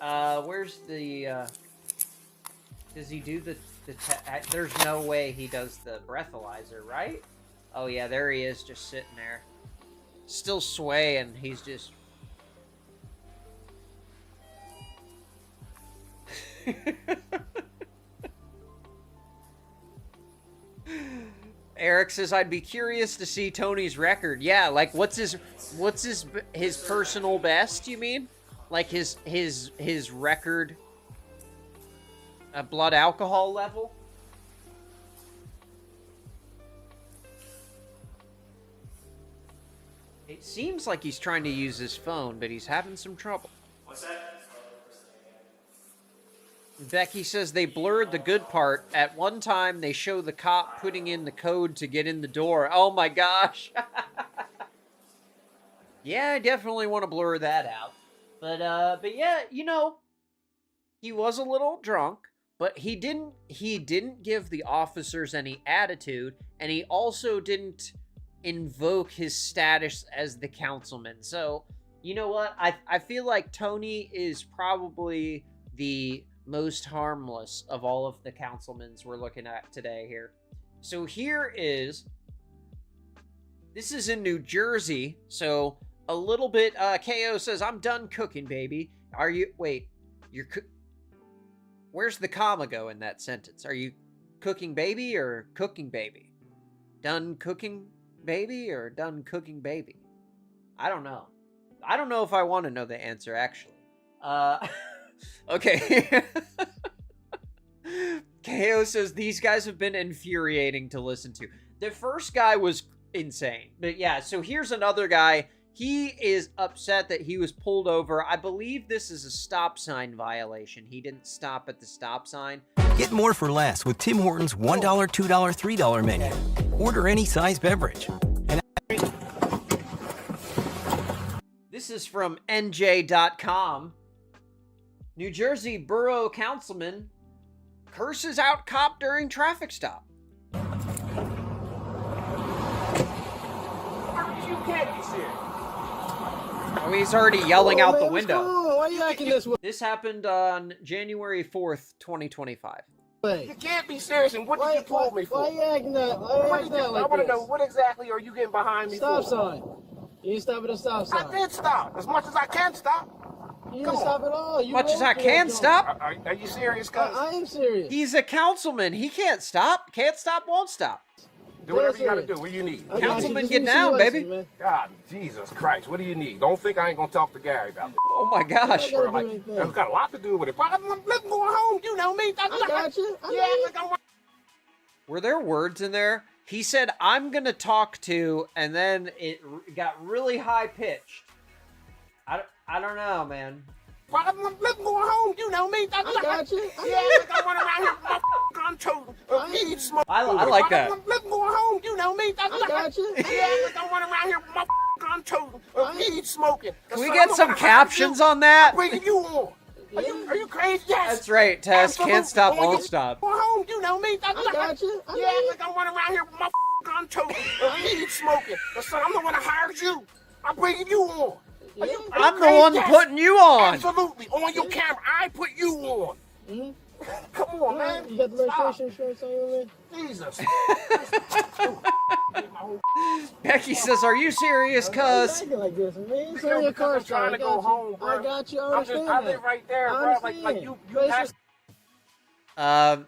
Where's the, does he do the there's no way he does the breathalyzer, right? Oh yeah, there he is, just sitting there. Still swaying, he's just... Eric says, I'd be curious to see Tony's record. Yeah, like what's his personal best, you mean? Like his record blood alcohol level? It seems like he's trying to use his phone, but he's having some trouble. What's that? Becky says they blurred the good part. At one time, they show the cop putting in the code to get in the door. Oh my gosh. Yeah, I definitely want to blur that out. But yeah, you know, he was a little drunk, but he didn't give the officers any attitude, and he also didn't invoke his status as the councilman. So, you know what? I feel like Tony is probably the most harmless of all of the councilmen we're looking at today here. So this is in New Jersey, so a little bit, KO says, I'm done cooking, baby. Are you, wait, where's the comma go in that sentence? Are you cooking baby or cooking baby? Done cooking baby or done cooking baby? I don't know. I don't know if I want to know the answer, actually. Okay. KO says, these guys have been infuriating to listen to. The first guy was insane. But yeah, so here's another guy. He is upset that he was pulled over. I believe this is a stop sign violation. He didn't stop at the stop sign. Get more for less with Tim Hortons $1, $2, $3 menu. Order any size beverage. This is from NJ.com. New Jersey Borough Councilman curses out cop during traffic stop. You can't be serious. Oh, he's already yelling out the window. Why are you acting this way? This happened on January 4th, 2025. You can't be serious, and what did you pull me for? Why you acting that? I want to know, what exactly are you getting behind me for? Stop sign. You didn't stop at a stop sign. I did stop, as much as I can stop. You didn't stop at all. You much as I can stop? Are you serious, cuz? I am serious. He's a councilman. He can't stop. Can't stop, won't stop. Do whatever you gotta do. What do you need? Councilman, get down, baby. Man. God, Jesus Christ. What do you need? Don't think I ain't gonna talk to Gary about it. Oh my gosh. It's got a lot to do with it. Let's go home. You know me. I got you. Were there words in there? He said, I'm gonna talk to, and then it got really high pitched. I don't know, man. Let's go home. You know me. I got you. I run around here with my gun toting. Weed smoke. I like that. Let's go home. You know me. I got you. I run around here with my gun toting. Weed smoking. Can we get some captions on that? Bringing you on. Are you crazy? Yes. That's right, Tess. Can't stop, won't stop. Go home, you know me. I got you. Yeah, like I'm running around here with my gun too. Weed smoking. But son, I'm the one that hired you. I'm bringing you on. I'm the one putting you on. Absolutely. On your camera. I put you on. Come on, man. You got the registration insurance on you, man? Jesus. Becky says, "Are you serious, cuz?" Like this, man. So your car's trying to go home, bro. I got you. I live right there, bro. Like you have.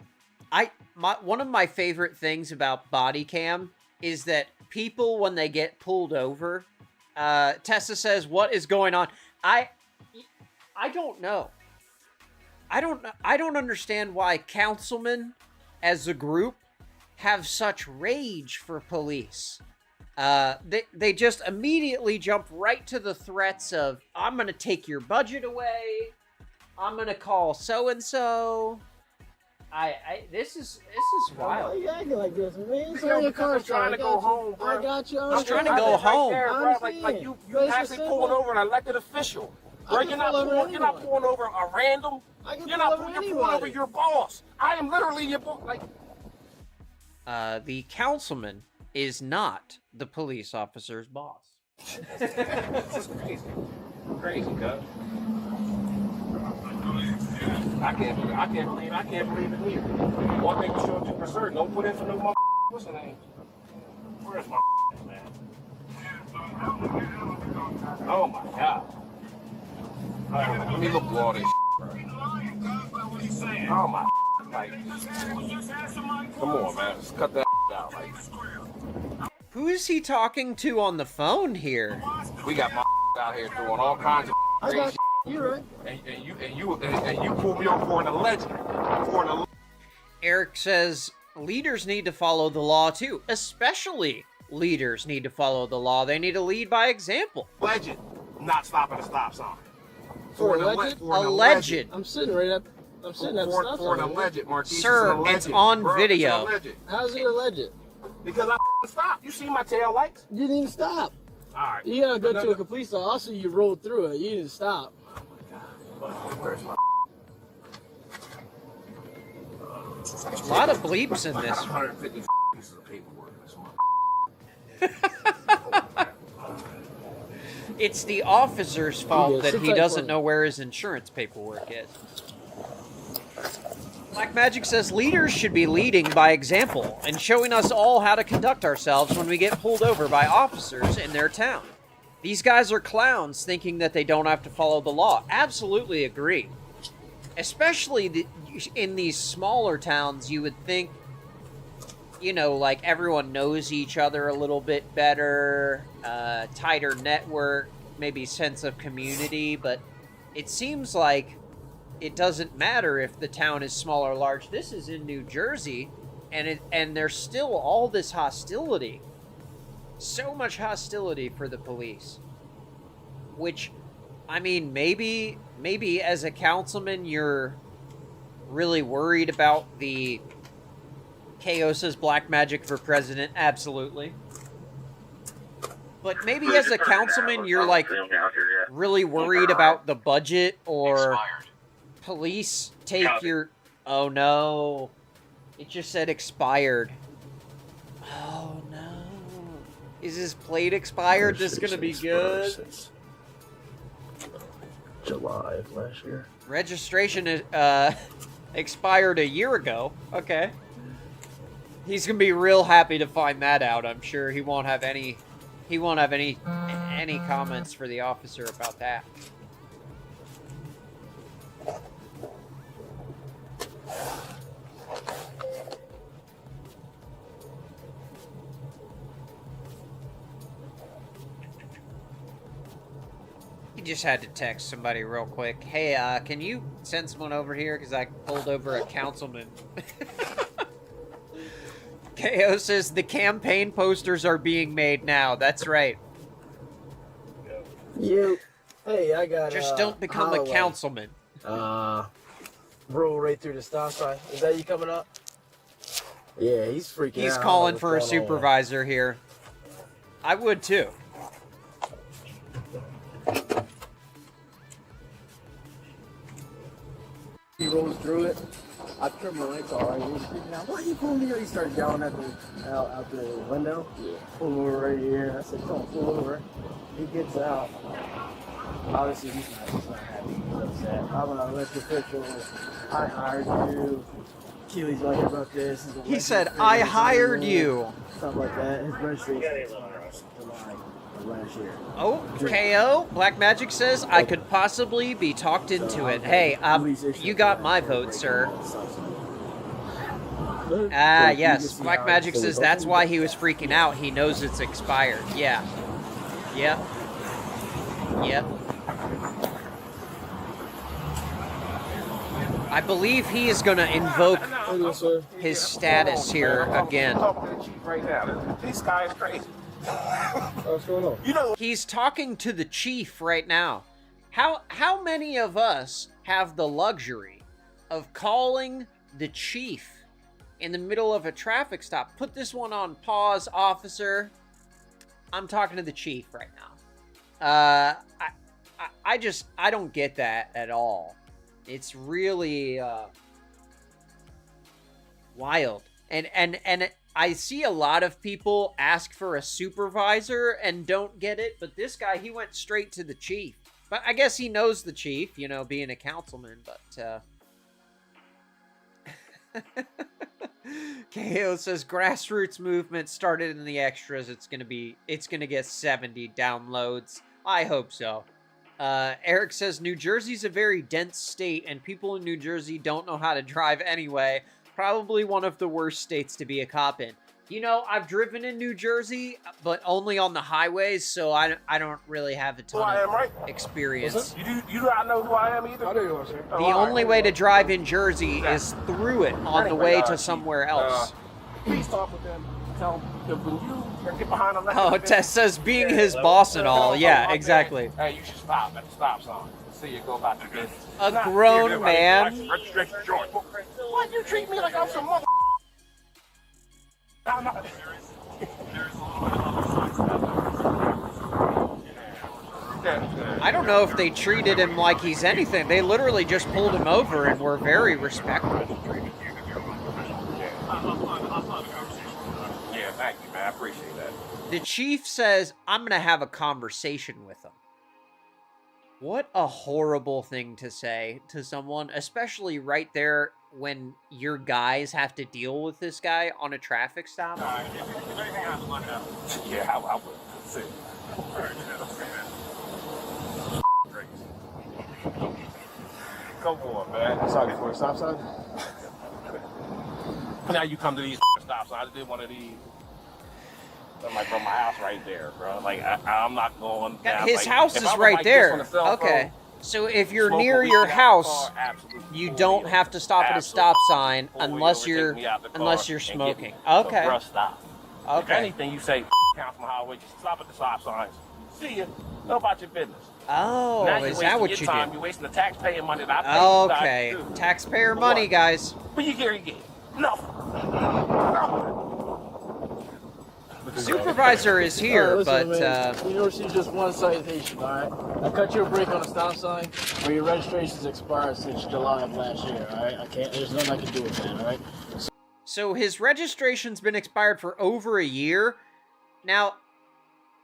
One of my favorite things about body cam is that people, when they get pulled over, Tessa says, "What is going on?" I don't know. I don't understand why councilmen, as a group, have such rage for police. They just immediately jump right to the threats of, "I'm gonna take your budget away. I'm gonna call so and so." This is wild. Why you acting like this, man? So your car's trying to go home, bro. I got you. I'm trying to go home. Right there, like you actually pulling over an elected official. Bro, you're not pulling over a random. You're pulling over your boss. I am literally your boss. Like. The councilman is not the police officer's boss. This is crazy. Crazy, cuz. I can't believe it here. One thing for sure, 2%. Don't put in for no mother. What's the name? Where's my man? Oh my God. Let me look through all this, bro. Oh my. Like, come on, man. Just cut that out. Like, who is he talking to on the phone here? We got my out here doing all kinds of crazy. You're right. And you pulled me over for an alleged. Eric says leaders need to follow the law too. Especially leaders need to follow the law. They need to lead by example. Alleged, not stopping a stop sign. For an alleged. I'm sitting right up. I'm sitting at the stop sign. For an alleged, Marquis. Sir, it's on video. How's it alleged? Because I stopped. You see my tail lights? You didn't stop. All right. You gotta go to a police officer. You rolled through it. You didn't stop. Where's my? A lot of bleeps in this. 150 pieces of paperwork. It's the officer's fault that he doesn't know where his insurance paperwork is. Black Magic says leaders should be leading by example and showing us all how to conduct ourselves when we get pulled over by officers in their town. These guys are clowns thinking that they don't have to follow the law. Absolutely agree. Especially in these smaller towns, you would think, you know, like everyone knows each other a little bit better, tighter network, maybe sense of community, but it seems like it doesn't matter if the town is small or large. This is in New Jersey, and there's still all this hostility. So much hostility for the police. Which, I mean, maybe as a councilman you're really worried about the Chaos's Black Magic for president. Absolutely. But maybe as a councilman you're like really worried about the budget or police take your... Oh no. It just said expired. Oh no. Is his plate expired? This is gonna be good. Since July of last year. Registration is expired a year ago. Okay. He's gonna be real happy to find that out. I'm sure he won't have any comments for the officer about that. He just had to text somebody real quick. Hey, can you send someone over here? Because I pulled over a councilman. KO says the campaign posters are being made now. That's right. You. Hey, I got. Just don't become a councilman. Roll right through the stop sign. Is that you coming up? Yeah, he's freaking out. He's calling for a supervisor here. I would too. rolls through it. I turned my lights all right. He was freaking out. Why are you pulling me over? He started yelling at me out the window. Yeah. Pull him over right here. I said, don't pull over. He gets out. Obviously, he's not happy. He's upset. I'm an elected official. I hired you. Keely's like about this. He said, I hired you. Something like that. His registration expires July of last year. Oh, KO. Black Magic says, I could possibly be talked into it. Hey, you got my vote, sir. Ah, yes. Black Magic says that's why he was freaking out. He knows it's expired. Yeah. Yep. Yep. I believe he is going to invoke his status here again. This guy is crazy. What's going on? He's talking to the chief right now. How many of us have the luxury of calling the chief in the middle of a traffic stop? Put this one on pause, officer. I'm talking to the chief right now. I don't get that at all. It's really wild. And I see a lot of people ask for a supervisor and don't get it, but this guy, he went straight to the chief. But I guess he knows the chief, you know, being a councilman, but KO says grassroots movement started in the extras. It's gonna get 70 downloads. I hope so. Eric says New Jersey's a very dense state and people in New Jersey don't know how to drive anyway. Probably one of the worst states to be a cop in. You know, I've driven in New Jersey, but only on the highways, so I don't really have a ton of experience. You do not know who I am either? I do, sir. The only way to drive in Jersey is through it on the way to somewhere else. Please talk with them. Tell them when you get behind them. Oh, Tess says being his boss and all. Yeah, exactly. Hey, you should stop at the stop sign. See you go about your business. A grown man. Why do you treat me like I'm some mother? I'm not. I don't know if they treated him like he's anything. They literally just pulled him over and were very respectful. Yeah, thank you, man. I appreciate that. The chief says, I'm going to have a conversation with him. What a horrible thing to say to someone, especially right there when your guys have to deal with this guy on a traffic stop. Yeah, I would. See. Come on, man. Sorry for a stop sign. Now you come to these stop signs. I did one of these. I'm like, bro, my house right there, bro. Like, I'm not going down. His house is right there. Okay. So if you're near your house, you don't have to stop at a stop sign unless you're smoking. Okay. Okay. If anything, you say, Councilman Highway, just stop at the stop signs. See ya. Go about your business. Oh, is that what you do? You're wasting the taxpayer money that I pay. Okay. Taxpayer money, guys. What you get? Nothing. Supervisor is here, listen, but man, you never see just one citation, all right? I cut you a break on a stop sign, where your registration's expired since July of last year, all right? There's nothing I can do with that, all right? So his registration's been expired for over a year. Now,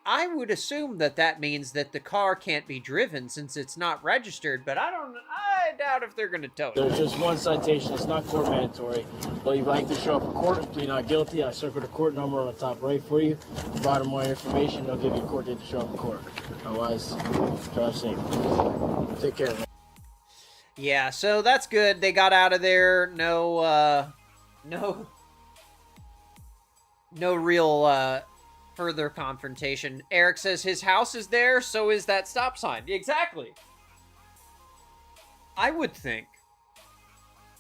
I would assume that means that the car can't be driven since it's not registered, but I doubt if they're going to tow it. There's just one citation. It's not court mandatory. But you'd like to show up in court and plead not guilty. I circle the court number on the top right for you. Provide them more information. They'll give you a court date to show up in court. Otherwise, drive safe. Take care, man. Yeah, so that's good. They got out of there. No real further confrontation. Eric says his house is there, so is that stop sign. Exactly. I would think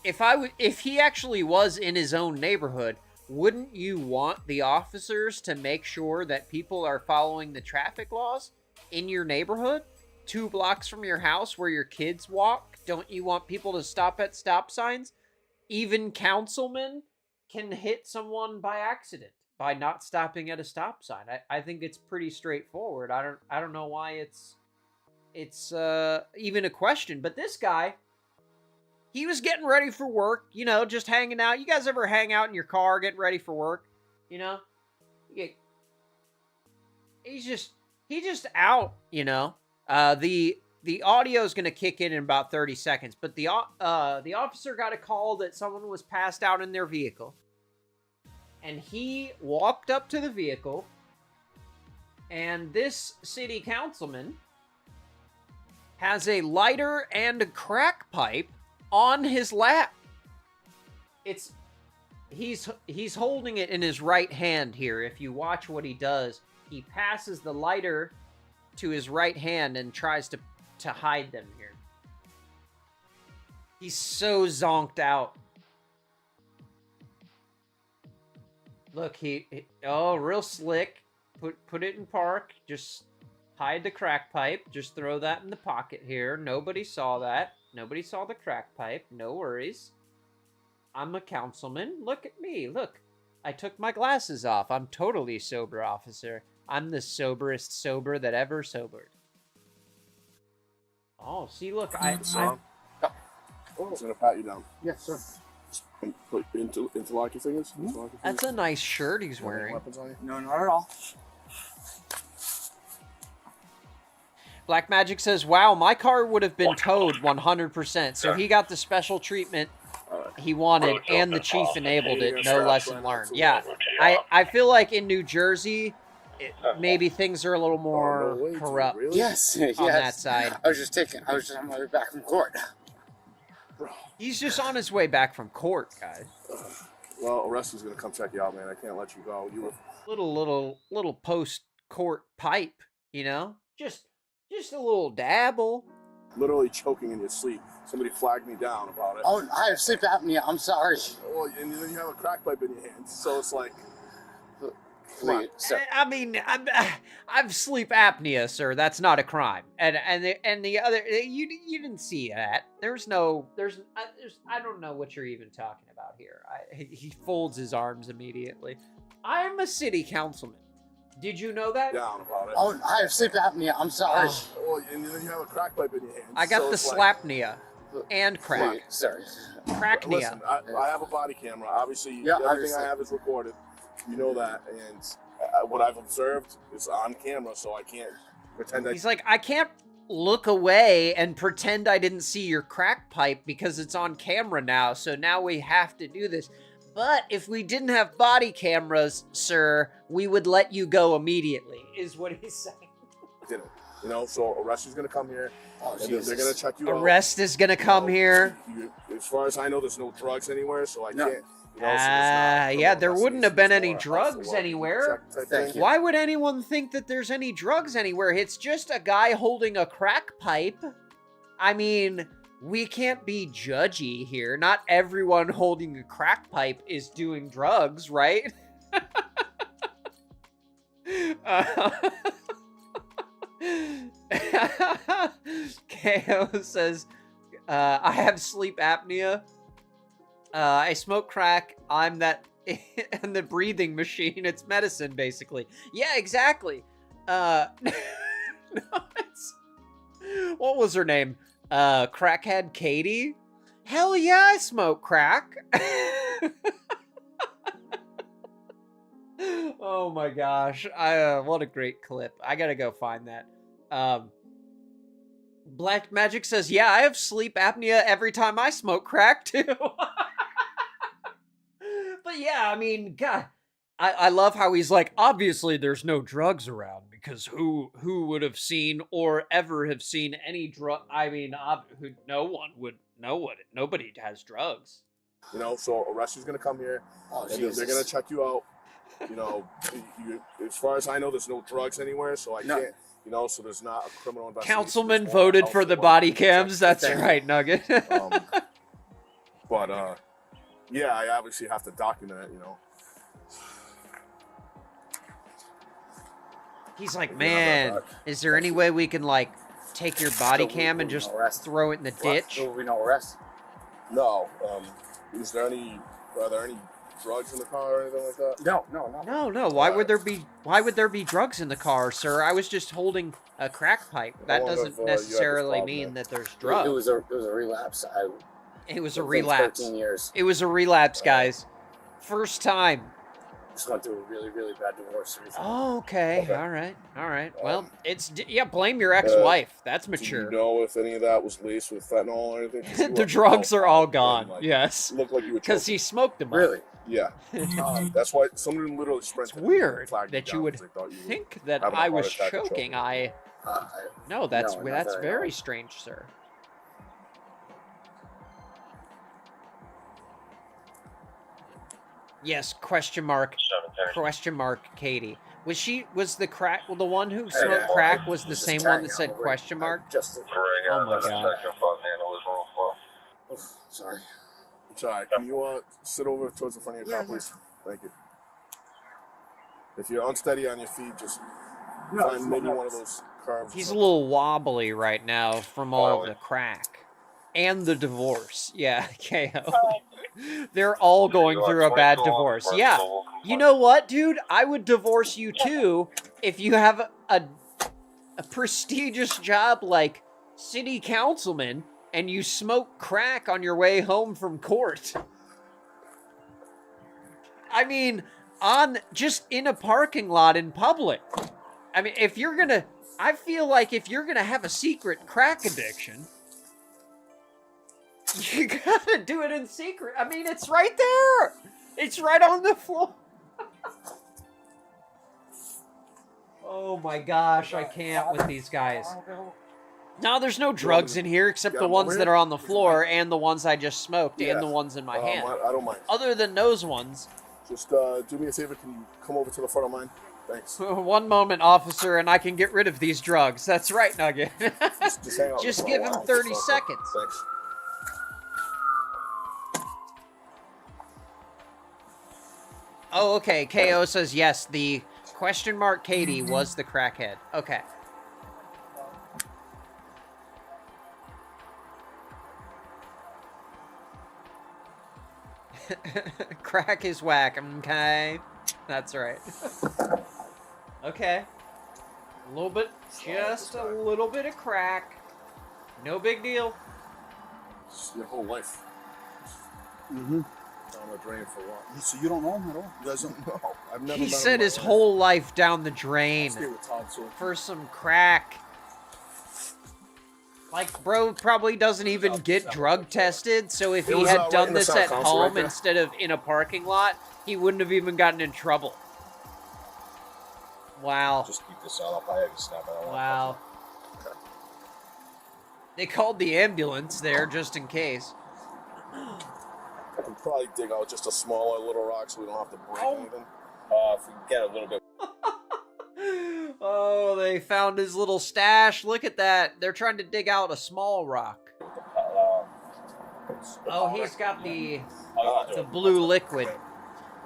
if he actually was in his own neighborhood, wouldn't you want the officers to make sure that people are following the traffic laws in your neighborhood? 2 blocks from your house where your kids walk? Don't you want people to stop at stop signs? Even councilmen can hit someone by accident by not stopping at a stop sign. I think it's pretty straightforward. I don't know why it's even a question. But this guy, He was getting ready for work, you know, just hanging out. You guys ever hang out in your car getting ready for work? You know? He's just out, you know. The audio is going to kick in about 30 seconds, but the officer got a call that someone was passed out in their vehicle. And he walked up to the vehicle, and this city councilman has a lighter and a crack pipe on his lap. He's holding it in his right hand here. If you watch what he does, he passes the lighter to his right hand and tries to hide them here. He's so zonked out. Look, oh, real slick. Put it in park. Just hide the crack pipe. Just throw that in the pocket here. Nobody saw that. Nobody saw the crack pipe. No worries. I'm a councilman. Look at me. Look. I took my glasses off. I'm totally sober, officer. I'm the soberest sober that ever sobered. Oh, see, look. I'm just gonna pat you down. Yes, sir. Put interlock your fingers. That's a nice shirt he's wearing. Weapons on you? No, not at all. Black Magic says, wow, my car would have been towed 100%. So he got the special treatment he wanted, and the chief enabled it. No lesson learned. Yeah, I feel like in New Jersey, maybe things are a little more corrupt. Yes, on that side. I was just on my way back from court. He's just on his way back from court, guys. Well, arrest is gonna come check you out, man. I can't let you go. You were little post-court pipe, you know? Just a little dabble. Literally choking in your sleep. Somebody flagged me down about it. Oh, I have sleep apnea. I'm sorry. Well, and then you have a crack pipe in your hands, so it's like. I mean, I've sleep apnea, sir. That's not a crime. And the other, you didn't see that. I don't know what you're even talking about here. He folds his arms immediately. I'm a city councilman. Did you know that? Down about it. Oh, I have sleep apnea. I'm sorry. Well, and then you have a crack pipe in your hands. I got the slapnea and crack. Sorry. Cracknea. Listen, I have a body camera. Obviously, everything I have is recorded. You know that, and what I've observed is on camera, so I can't pretend. He's like, I can't look away and pretend I didn't see your crack pipe because it's on camera now. So now we have to do this. But if we didn't have body cameras, sir, we would let you go immediately, is what he's saying. Didn't. You know, so arrest is going to come here, and they're going to check you out. Arrest is going to come here. As far as I know, there's no drugs anywhere, so I can't. You know, yeah, there wouldn't have been any drugs anywhere. Why would anyone think that there's any drugs anywhere? It's just a guy holding a crack pipe. I mean, we can't be judgy here. Not everyone holding a crack pipe is doing drugs, right? KO says, I have sleep apnea. I smoke crack. I'm that and the breathing machine. It's medicine, basically. Yeah, exactly. What was her name? Crackhead Katie? Hell yeah, I smoke crack. Oh my gosh. What a great clip. I gotta go find that. Black Magic says, yeah, I have sleep apnea every time I smoke crack, too. But yeah, I mean, God, I love how he's like, obviously there's no drugs around, because who would have seen or ever have seen any drug? I mean, no one would know what nobody has drugs. You know, so arrest is going to come here, and they're going to check you out. You know, as far as I know, there's no drugs anywhere, so I can't. You know, so there's not a criminal investigation. Councilman voted for the body cams. That's right, Nugget. But yeah, I obviously have to document it, you know. He's like, man, is there any way we can, like, take your body cam and just throw it in the ditch? Will we no arrest? No. Are there any drugs in the car or anything like that? No. Why would there be drugs in the car, sir? I was just holding a crack pipe. That doesn't necessarily mean that there's drugs. It was a relapse. It was a Within relapse. 13 years. It was a relapse, guys. First time. Just went through a really, really bad divorce recently. Oh, okay. All right. Well, yeah, blame your ex-wife. That's mature. Do you know if any of that was laced with fentanyl or anything? 'Cause you The were drugs are all and, gone. like, Yes. Looked like you were Because choking. he smoked them. Really? Yeah. That's why somebody literally sprinted. It's weird flagged that down you would 'cause they thought you were think that having a I heart was attack or choking. choking. No, that's not that's that I very know. strange, sir. Yes, question mark Katie. Was the crack, well, the one who smoked crack was the same one that said question mark? Oh my god. Sorry. Sorry. Can you sit over towards the front of your car, please? Thank you. If you're unsteady on your feet, just find maybe one of those curves. He's a little wobbly right now from all the crack. And the divorce. Yeah, KO. They're all going through a bad divorce. Yeah. You know what, dude? I would divorce you too if you have a prestigious job like city councilman and you smoke crack on your way home from court. I mean, just in a parking lot in public. I mean, I feel like if you're gonna have a secret crack addiction, you gotta do it in secret. I mean, it's right there. It's right on the floor. Oh my gosh, I can't with these guys. No, there's no drugs in here except the ones that are on the floor and the ones I just smoked and the ones in my hand. I don't mind. Other than those ones. Just do me a favor. Can you come over to the front of mine? Thanks. One moment, officer, and I can get rid of these drugs. That's right, Nugget. Just hang on. Just give him 30 seconds. Thanks. Oh, okay. KO says yes, the question mark Katie was the crackhead. Okay. Crack is whack, okay? That's right. Okay. A little bit, just a little bit of crack. No big deal. It's your whole life. Mm-hmm. Down the drain for a while. So you don't know him at all? You guys don't know? I've never He met him said in my his life. whole life down the drain Stay with Todd, so for some crack. Like, bro probably doesn't even get drug tested, so if It he was, had right done in the this South at Council right home there. instead of in a parking lot, he wouldn't have even gotten in trouble. Wow. Just keep this out. I'll probably have you snap it out. Wow. They called the ambulance there just in case. I can probably dig out just a smaller little rock so we don't have to break anything. If we can get a little bit. Oh, they found his little stash. Look at that. They're trying to dig out a small rock. Oh, he's got the blue liquid.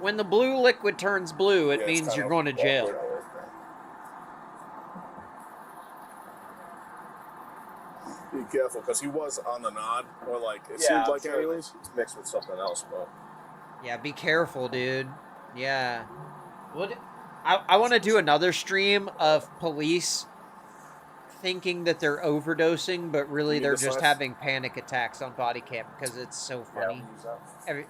When the blue liquid turns blue, it means you're going to jail. Be careful, because he was on the nod, or like, it seemed like anyways. It's mixed with something else, but. Yeah, be careful, dude. Yeah. What? I want to do another stream of police thinking that they're overdosing, but really they're just having panic attacks on body cam because it's so funny.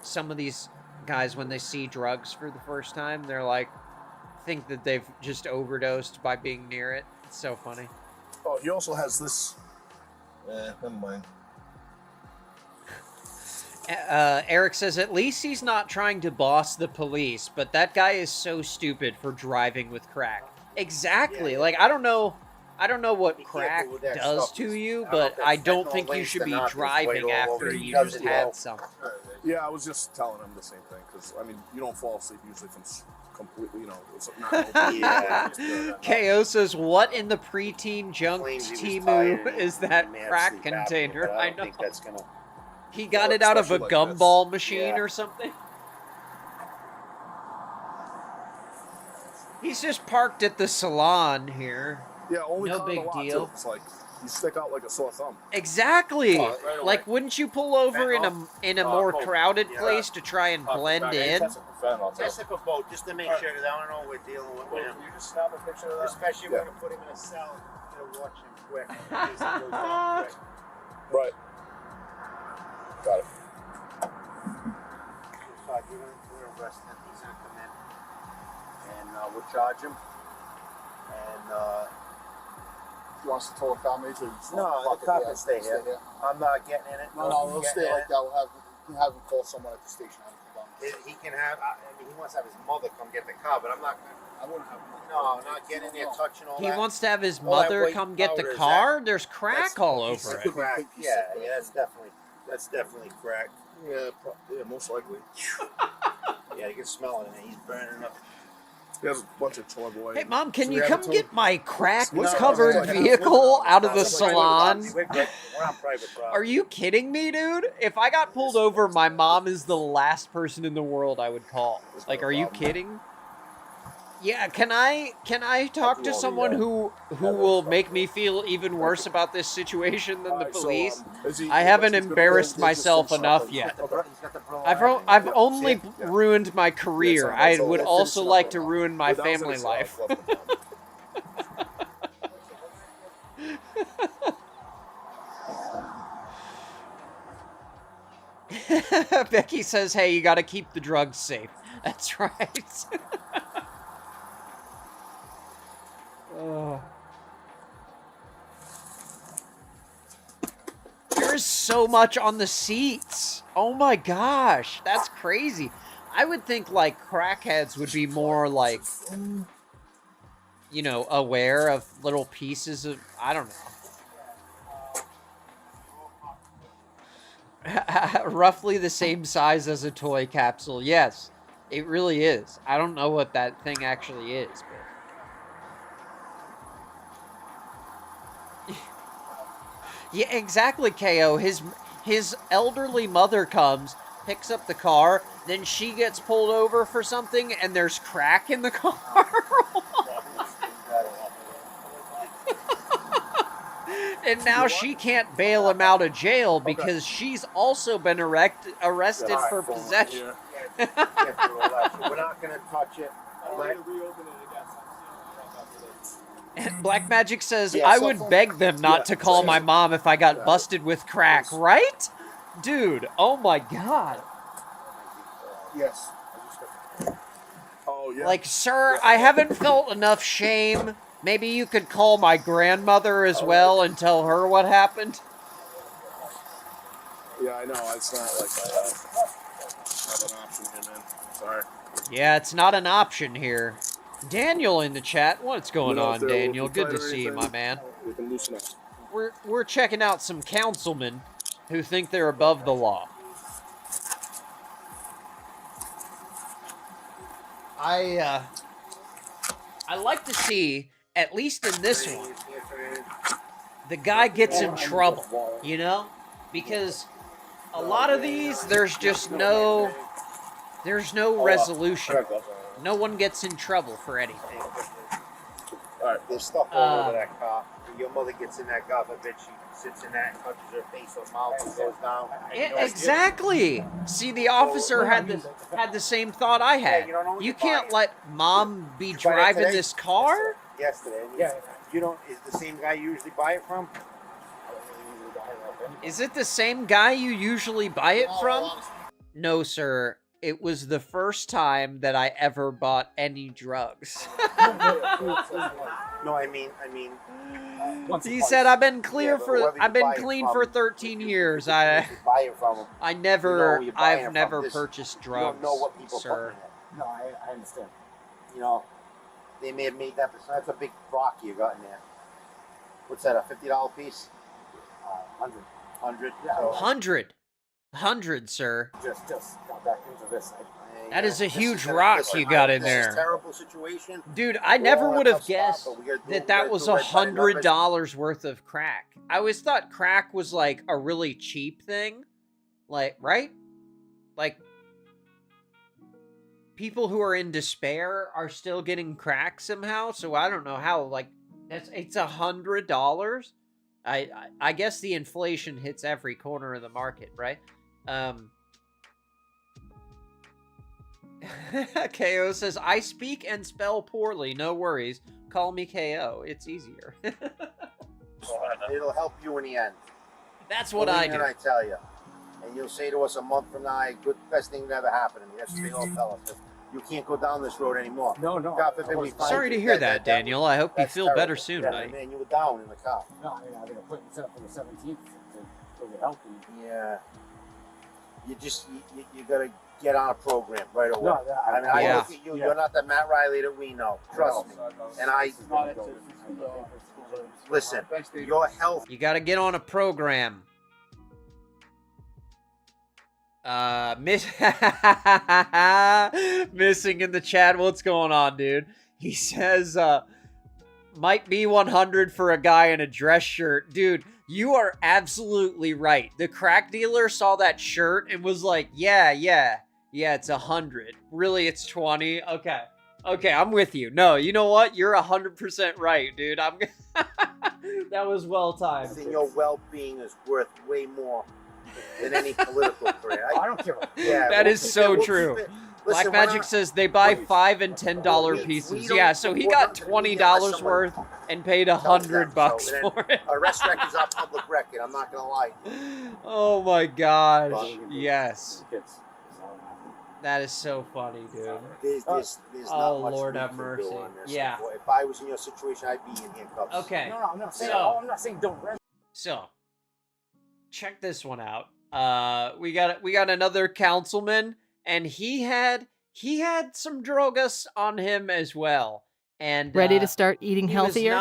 Some of these guys, when they see drugs for the first time, they're like, think that they've just overdosed by being near it. It's so funny. Oh, he also has this. Never mind. Eric says, at least he's not trying to boss the police, but that guy is so stupid for driving with crack. Exactly. Yeah. Like, I don't know what crack does to you, but I don't think you should be driving after you just had some. Yeah, I was just telling him the same thing, because, I mean, you don't fall asleep usually from completely, you know, it's not Yeah. KO says, what in the preteen junk Timu is that crack container? I don't think that's gonna... He got it out of a gumball machine or something? He's just parked at the salon here. Yeah, only no big deal. Too. It's like you stick out like a sore thumb. Exactly. Right like, wouldn't you pull over in a more crowded place to try and blend in? Test it for both, just to make sure that I don't know what we're dealing with. Can you just snap a picture of that? Especially when we put him in a cell, to watch him quick. In case it goes down quick. Right. Got it. charge him. And he wants to tow a car, maybe. No, the car can stay here. I'm not getting in it. No, he'll stay like that. We'll have him call someone at the station. He can have. I mean, he wants to have his mother come get the car, but I'm not. I wouldn't have. No, not getting in there, touching all He that. wants to have his All that mother white come get the powder, is car? that- There's crack all over it. Crack. Yeah, that's definitely crack. Yeah, most likely. Yeah, you can smell it, and he's burning up. He has a bunch of toy boys. Hey, Mom, can So you we come have a get tow- my crack-covered vehicle out of the salon? We're on private property. Are you kidding me, dude? If I got pulled over, my mom is the last person in the world I would call. Like, are you kidding? Yeah, can I talk to someone who will make me feel even worse about this situation than the police? I haven't embarrassed myself enough yet. I've only ruined my career. I would also like to ruin my family life. Becky says, hey, you gotta keep the drugs safe. That's right. Oh. There's so much on the seats. Oh my gosh, that's crazy. I would think like crackheads would be more like, you know, aware of little pieces of, I don't know. Roughly the same size as a toy capsule. Yes, it really is. I don't know what that thing actually is, but yeah, exactly, KO. His elderly mother comes, picks up the car, then she gets pulled over for something, and there's crack in the car. And now she can't bail him out of jail because she's also been arrested for possession. We're not going to touch it. And Black Magic says, I would beg them not to call my mom if I got busted with crack, right? Dude, oh my god. Yes. Oh, yeah. Like, sir, I haven't felt enough shame. Maybe you could call my grandmother as well and tell her what happened. Yeah, I know. It's not like not an option here, man. Sorry. Yeah, it's not an option here. Daniel in the chat. What's going on, Daniel? Good to see you, my man. We can loosen up. We're checking out some councilmen who think they're above the law. I like to see, at least in this one, the guy gets in trouble, you know? Because a lot of these, there's just no resolution. No one gets in trouble for anything. Alright, there's stuff all over that car. Your mother gets in that car, I bet she sits in that and touches her face or mouth and goes down. Exactly. See, the officer had the same thought I had. You can't let mom be driving this car? Yesterday. Yeah. You don't. Is the same guy you usually buy it from? Is it the same guy you usually buy it from? No, sir. It was the first time that I ever bought any drugs. No, I mean. He said, "I've been clean for 13 years. I've never purchased drugs, You don't know what people sir." put in it. No, I understand. You know, they may have made that. That's a big rock you got in there. What's that? A $50 piece? 100. Yeah. 100, sir. Just got back into this. That is a huge rock you got in there. Terrible situation. Dude, I never would have guessed that was $100 worth of crack. I always thought crack was like a really cheap thing. Like, right? Like, people who are in despair are still getting crack somehow. So I don't know how, like, it's $100. I guess the inflation hits every corner of the market, right? KO says, I speak and spell poorly. No worries. Call me KO. It's easier. It'll help you in the end. That's what I do. And I tell you. And you'll say to us a month from now, good best thing that ever happened to me. That's the big old fella. You can't go down this road anymore. No, no. God forbid we find Sorry you. to hear that, Daniel. I hope you that's feel terrible. better soon, yeah, buddy. Man, you were down in the car. No, I think I put this up for the 17th to help you. Yeah. You gotta get on a program right away. No, I mean, I look at you. You're not the Matt Riley that we know. Trust me. And listen. Your health. You got to get on a program. Missing in the chat. What's going on, dude? He says, might be 100 for a guy in a dress shirt. Dude, you are absolutely right. The crack dealer saw that shirt and was like, yeah, it's 100. Really, it's 20. Okay, I'm with you. No, you know what? You're 100% right, dude. That was well timed. Your well-being is worth way more than any political career. I don't care. Yeah, that is so true. Black Magic says they buy $5 and $10 pieces. Yeah, so he got $20 worth and paid $100 for it. Arrest record's our public record. I'm not gonna lie. Oh my gosh! Yes. That is so funny, dude. There's oh, not much Lord we have can mercy. do on this. Yeah. If I was in your situation, I'd be in handcuffs. Okay. No, I'm not saying. So, I'm not saying don't rent. So, check this one out. We got another councilman, and he had some drogas on him as well. And ready to start eating healthier?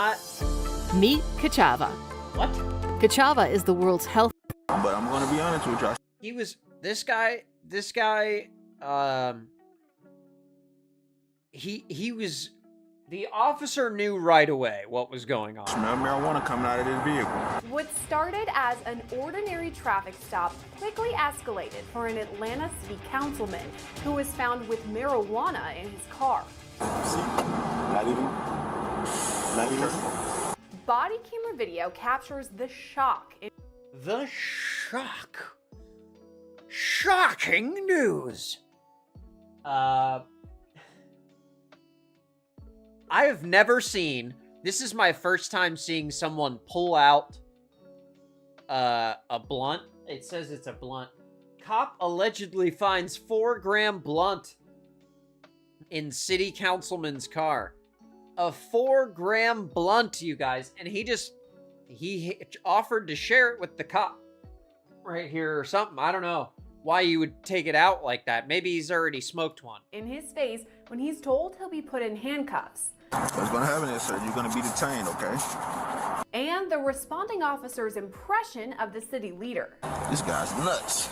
Meet Kachava. What? Kachava is the world's health. But I'm gonna be honest with you. He was this guy. He was. The officer knew right away what was going on. Smell marijuana coming out of this vehicle. What started as an ordinary traffic stop quickly escalated for an Atlanta city councilman who was found with marijuana in his car. See? Not even. Body camera video captures the shock. The shock. Shocking news. I have never seen, this is my first time seeing someone pull out a blunt. It says it's a blunt. Cop allegedly finds 4-gram blunt in city councilman's car. A 4-gram blunt, you guys. And he offered to share it with the cop right here or something. I don't know why you would take it out like that. Maybe he's already smoked one. In his face when he's told he'll be put in handcuffs. What's gonna happen is, sir, you're gonna be detained, okay? And the responding officer's impression of the city leader. This guy's nuts.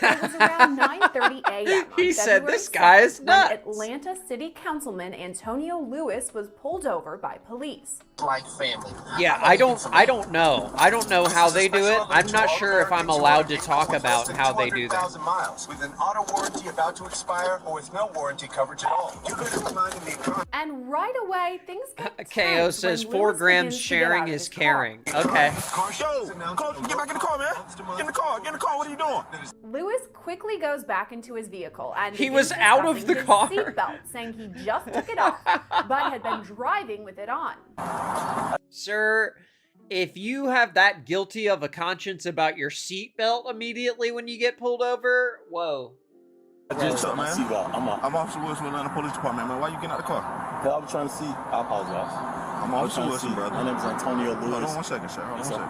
It was around 9:30 a.m. He said, "This guy is nuts." When Atlanta City Councilman Antonio Lewis was pulled over by police. Like family. Yeah, I don't know. I don't know how they do it. I'm not sure if I'm allowed to talk about how they do that. Miles with an auto warranty about to expire or with no warranty coverage at all. You could remind me. And right away, things get KO says 4 grams sharing is caring. Okay. Yo, get back in the car, man. Get in the car. Get in the car. What are you doing? Lewis quickly goes back into his vehicle and he was out of the car. Seatbelt, saying he just took it off, but had been driving with it on. Sir, if you have that guilty of a conscience about your seatbelt immediately when you get pulled over, whoa. What's up, man? I'm Officer Wilson with Atlanta Police Department, man. Why you getting out of the car? I was trying to see. I apologize. I'm Officer Wilson, brother. My name is Antonio Lewis. Hold on 1 second, sir. Hold on 1 second.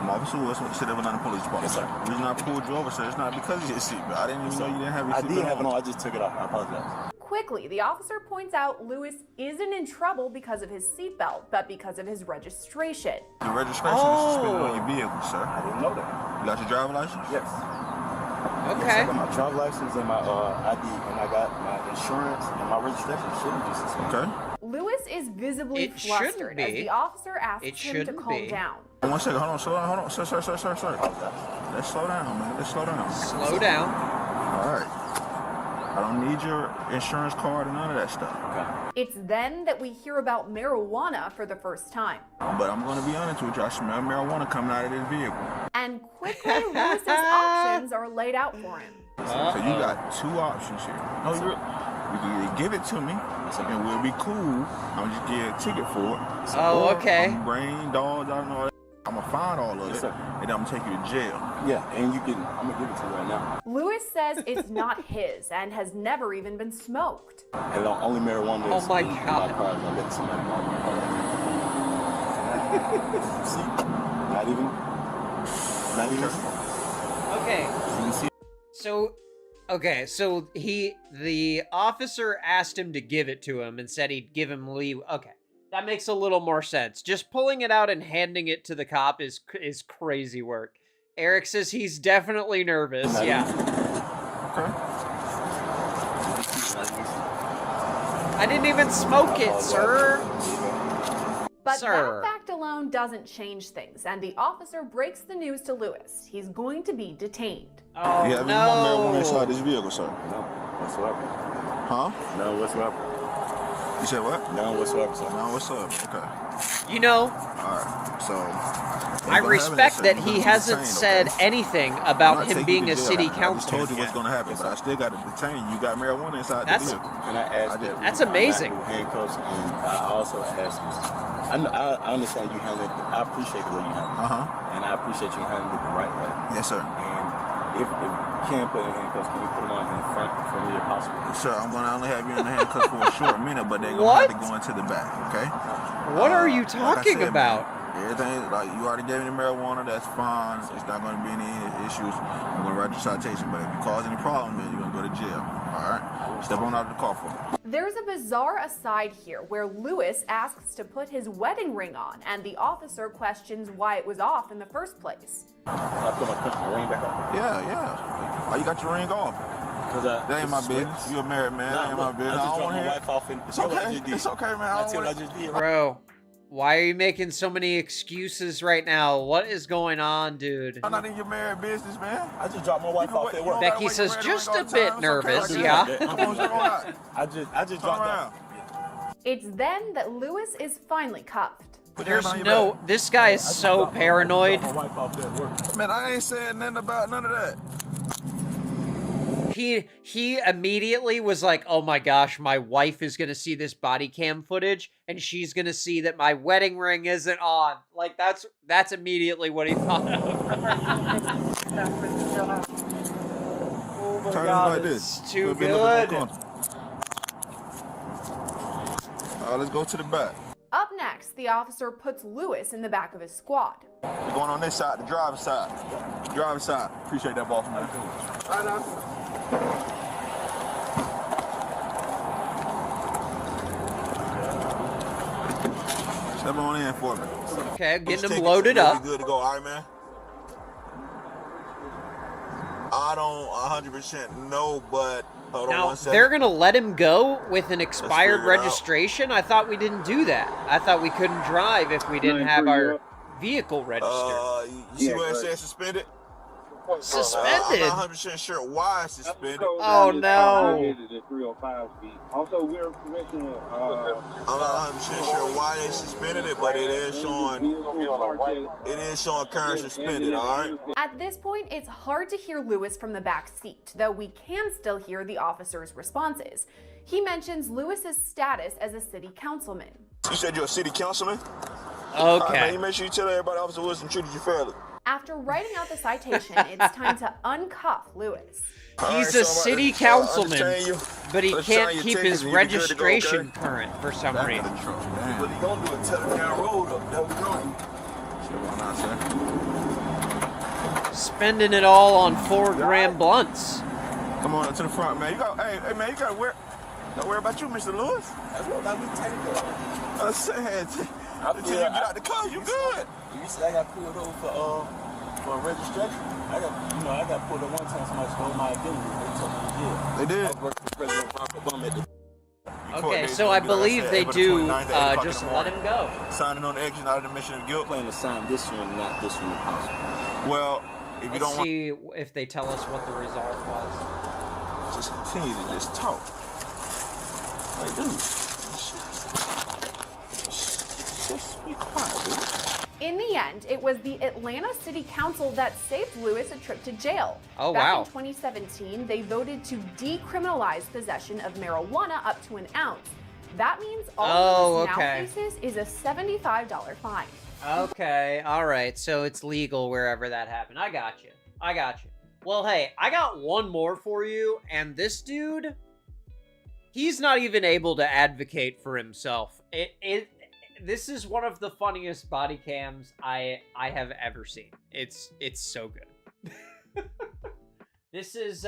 I'm Officer Wilson with the City of Atlanta Police Department. Yes, sir. The reason I pulled you over, sir, it's not because of your seatbelt. I didn't even know you didn't have your seatbelt. I did have it on. I just took it off. I apologize. Quickly, the officer points out Lewis isn't in trouble because of his seatbelt, but because of his registration. Your registration is suspended on your vehicle, sir. I didn't know that. You got your driver's license? Yes. Okay. Yes, I got my driver's license and my ID, and I got my insurance and my registration shouldn't be suspended. Okay. Lewis is visibly flustered as the officer asks him to calm down. 1 second, hold on, slow down, hold on. Sir. Let's slow down, man. Let's slow down. Slow down. All right. I don't need your insurance card and none of that stuff. Okay. It's then that we hear about marijuana for the first time. But I'm going to be honest with you, I smell marijuana coming out of this vehicle. And quickly, Lewis's options are laid out for him. So you got 2 options here. No, you can either give it to me, and we'll be cool. I'm just getting a ticket for it. Oh, okay. I'm brain, dogs, I don't know. I'm gonna find all of it, and I'm gonna take you to jail. Yeah, and I'm gonna give it to you right now. Lewis says it's not his and has never even been smoked. And the only marijuana that's my in God. my car is I let somebody borrow my car. See? Not even. Okay. So the officer asked him to give it to him and said he'd give him leave. Okay. That makes a little more sense. Just pulling it out and handing it to the cop is crazy work. Eric says he's definitely nervous. Yeah. I didn't even smoke it, sir. But that fact alone doesn't change things, and the officer breaks the news to Lewis. He's going to be detained. Oh, You have any more marijuana inside this vehicle, sir? No, whatsoever. Huh? No, whatsoever. You said what? No, whatsoever, sir. No, whatsoever. Okay. You know, Alright, so... I respect that he hasn't said anything about him being a city I councilman. just told you what's going to happen, but I still got to detain you. You got marijuana inside the vehicle. And I asked That's amazing. Handcuffs, and I also asked I understand you handled it. I appreciate the way you handled it. And I appreciate you handling it the right way. Yes, sir. And if you can't put in handcuffs, can you put them on in front for me if possible? Sir, I'm going to only have you in the handcuffs for a short minute, but they're going to have to go into the back, okay? What are you talking about? Everything, like, you already gave me the marijuana, that's fine. It's not going to be any issues. I'm going to write you a citation, but if you cause any problem, then you're going to go to jail, all right? Step on out of the car for me. There's a bizarre aside here where Lewis asks to put his wedding ring on, and the officer questions why it was off in the first place. I put my ring back on? Yeah. Why you got your ring off? That ain't my business. You a married man. That ain't my business. I don't want to hear it. It's okay. It's okay, man. I don't want to. Bro, why are you making so many excuses right now? What is going on, dude? I'm not in your married business, man. I just dropped my wife off at work. Becky says just a bit nervous, yeah. I just dropped out. It's then that Lewis is finally cuffed. This guy is so paranoid. Man, I ain't saying nothing about none of that. He immediately was like, oh my gosh, my wife is gonna see this body cam footage and she's gonna see that my wedding ring isn't on. Like that's immediately what he thought of. Oh my God, like this this. is too good. Let's go to the back. Up next, the officer puts Lewis in the back of his squad. We're going on this side, the driver's side. Driver's side. Appreciate that, boss man. Right now. Step on in for me. Okay, getting them loaded up. Be good to go, all right, man? I don't 100% know, but hold on Now, one second. they're going to let him go with an expired registration? I thought we didn't do that. I thought we couldn't drive if we didn't have our vehicle registered. You see where it says suspended? Suspended? I'm not 100% sure why it's suspended. Oh, no. Also, we're permission. I'm not 100% sure why they suspended it, but it is showing current suspended, all right? At this point, it's hard to hear Lewis from the back seat, though we can still hear the officer's responses. He mentions Lewis's status as a city councilman. You said you're a city councilman? Okay. Man, you make sure you tell everybody Officer Wilson treated you fairly. After writing out the citation, it's time to uncuff Lewis. He's a city councilman, but he can't keep his registration current for some reason. What he gonna do is tell him down road up. That we going. Spending it all on 4-gram blunts. Come on up to the front, man. You got, hey man, you gotta worry about you, Mr. Lewis. That's what we take it. I said, until you get out the car, you good. You said I got pulled over for registration. I got pulled over one time. Somebody stole my identity. They took me to jail. They did. I was working for President Barack Obama at the. Okay, so I believe they do just let him go. Signing on the exit out of the mission of guilt. Plan to sign this one, not this one, if possible. Well, if you don't Let's see if they tell us what the result was. Just continue to just talk. Like, dude. Just be quiet, dude. In the end, it was the Atlanta City Council that saved Lewis a trip to jail. Oh, Back wow. in 2017, they voted to decriminalize possession of marijuana up to an ounce. That means all Lewis now faces is a $75 fine. Okay, alright, so it's legal wherever that happened. I got you. I got you. Well, hey, I got one more for you, and this dude, he's not even able to advocate for himself. This is one of the funniest body cams I have ever seen. It's so good. This is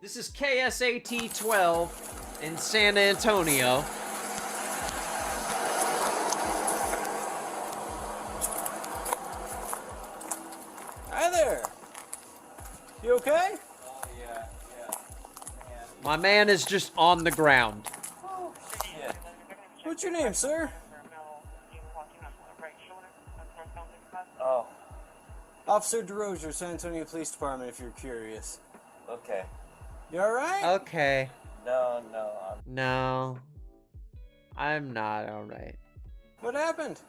KSAT 12 in San Antonio. Hi there. You okay? Oh, yeah. My man is just on the ground. Oh, shit. What's your name, sir? Oh. Officer DeRozier, San Antonio Police Department, if you're curious. Okay. You alright? Okay. No. I'm not alright. What happened?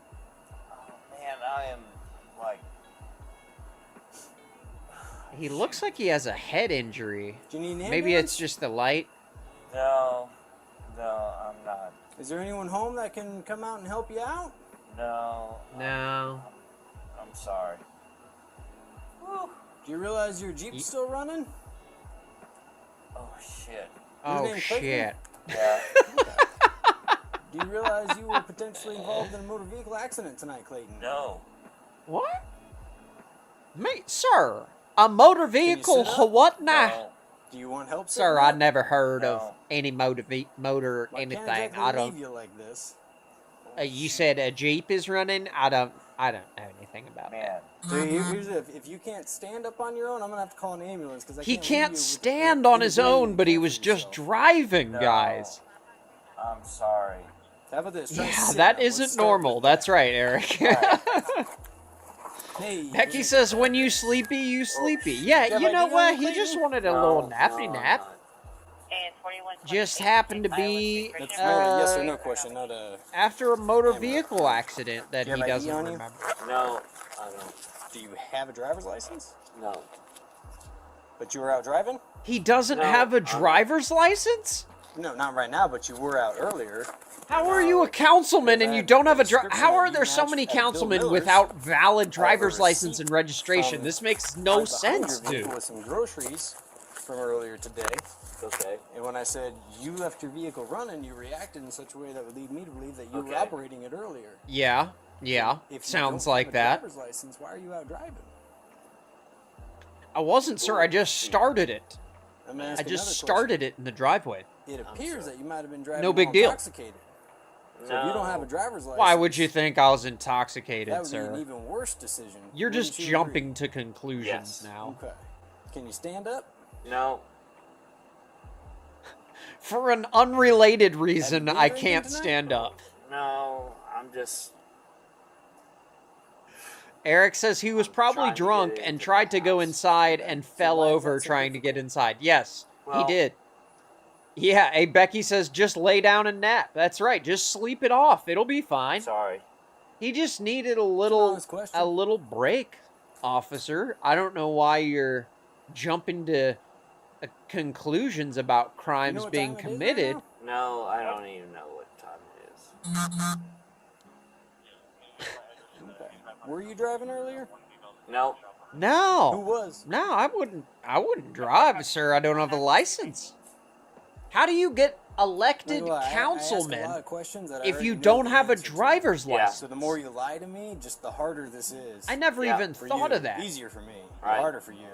Man, I am, like... He looks like he has a head injury. Do you need an Maybe ambulance? it's just the light. No, I'm not. Is there anyone home that can come out and help you out? No. I'm sorry. Whew. Do you realize your Jeep's still running? Oh, shit. Your Oh, name Clayton? shit. Yeah. Do you realize you were potentially involved in a motor vehicle accident tonight, Clayton? No. What? Mate, sir, a motor vehicle, what now? No. Do you want help, Sir, sitting I up? never heard of any motor or Well, I anything. can't exactly I don't. leave you like this. You said a Jeep is running? I don't know anything about that. So here's the, if you can't stand up on your own, I'm gonna have to call an ambulance because He can't stand on his own, but he was just driving, guys. I'm sorry. How about this? Try Yeah, sitting that up. Let's isn't start normal. with That's right, Eric. Hey, Becky says, when you sleepy, you sleepy. Yeah, you know what? He just wanted a little nappy nap. Just happened to be That's more a yes or no question, not a. after a motor vehicle accident that Do you he have ID doesn't on you? remember. No, I don't. Do you have a driver's license? No. But you were out driving? He doesn't have a driver's license? No, not right now, but you were out earlier. How are you a councilman and you don't have a How are there so many councilmen without valid driver's license and registration? This makes no sense, dude. With some groceries from earlier today. Okay. And when I said you left your vehicle running, you reacted in such a way that would lead me to believe that you were operating it earlier. Yeah, If you sounds don't like have a that. driver's license, why are you out driving? I wasn't, sir. I just started it. I'm I asking just another started it in the driveway. question. It appears that you might have been driving No big while deal. intoxicated. So if you don't have a driver's license, Why would you think I was intoxicated, that would be an sir? even worse decision. You're Wouldn't just you jumping to conclusions now. agree? Okay. Can you stand up? No. For an unrelated reason, been I drinking can't tonight? stand up. No, I'm just... Eric says he was probably drunk and tried to go inside and fell over trying to get inside. Yes, he Well- did. Yeah, hey, Becky says just lay down and nap. That's right, just sleep it off. It'll be fine. Sorry. He just needed a little break, officer. I don't know why you're jumping to conclusions about crimes what being time it is right committed. No, I don't even know what time it is. Okay. Were you driving earlier? No. No. Who was? No, I wouldn't drive, sir. I don't have a license. How do you get elected I ask a councilman lot of questions that I if already you know don't the have a answer to. driver's license? So the more you lie to me, just the harder this is. I never even For thought you. of that. Easier for me, Right. harder for you.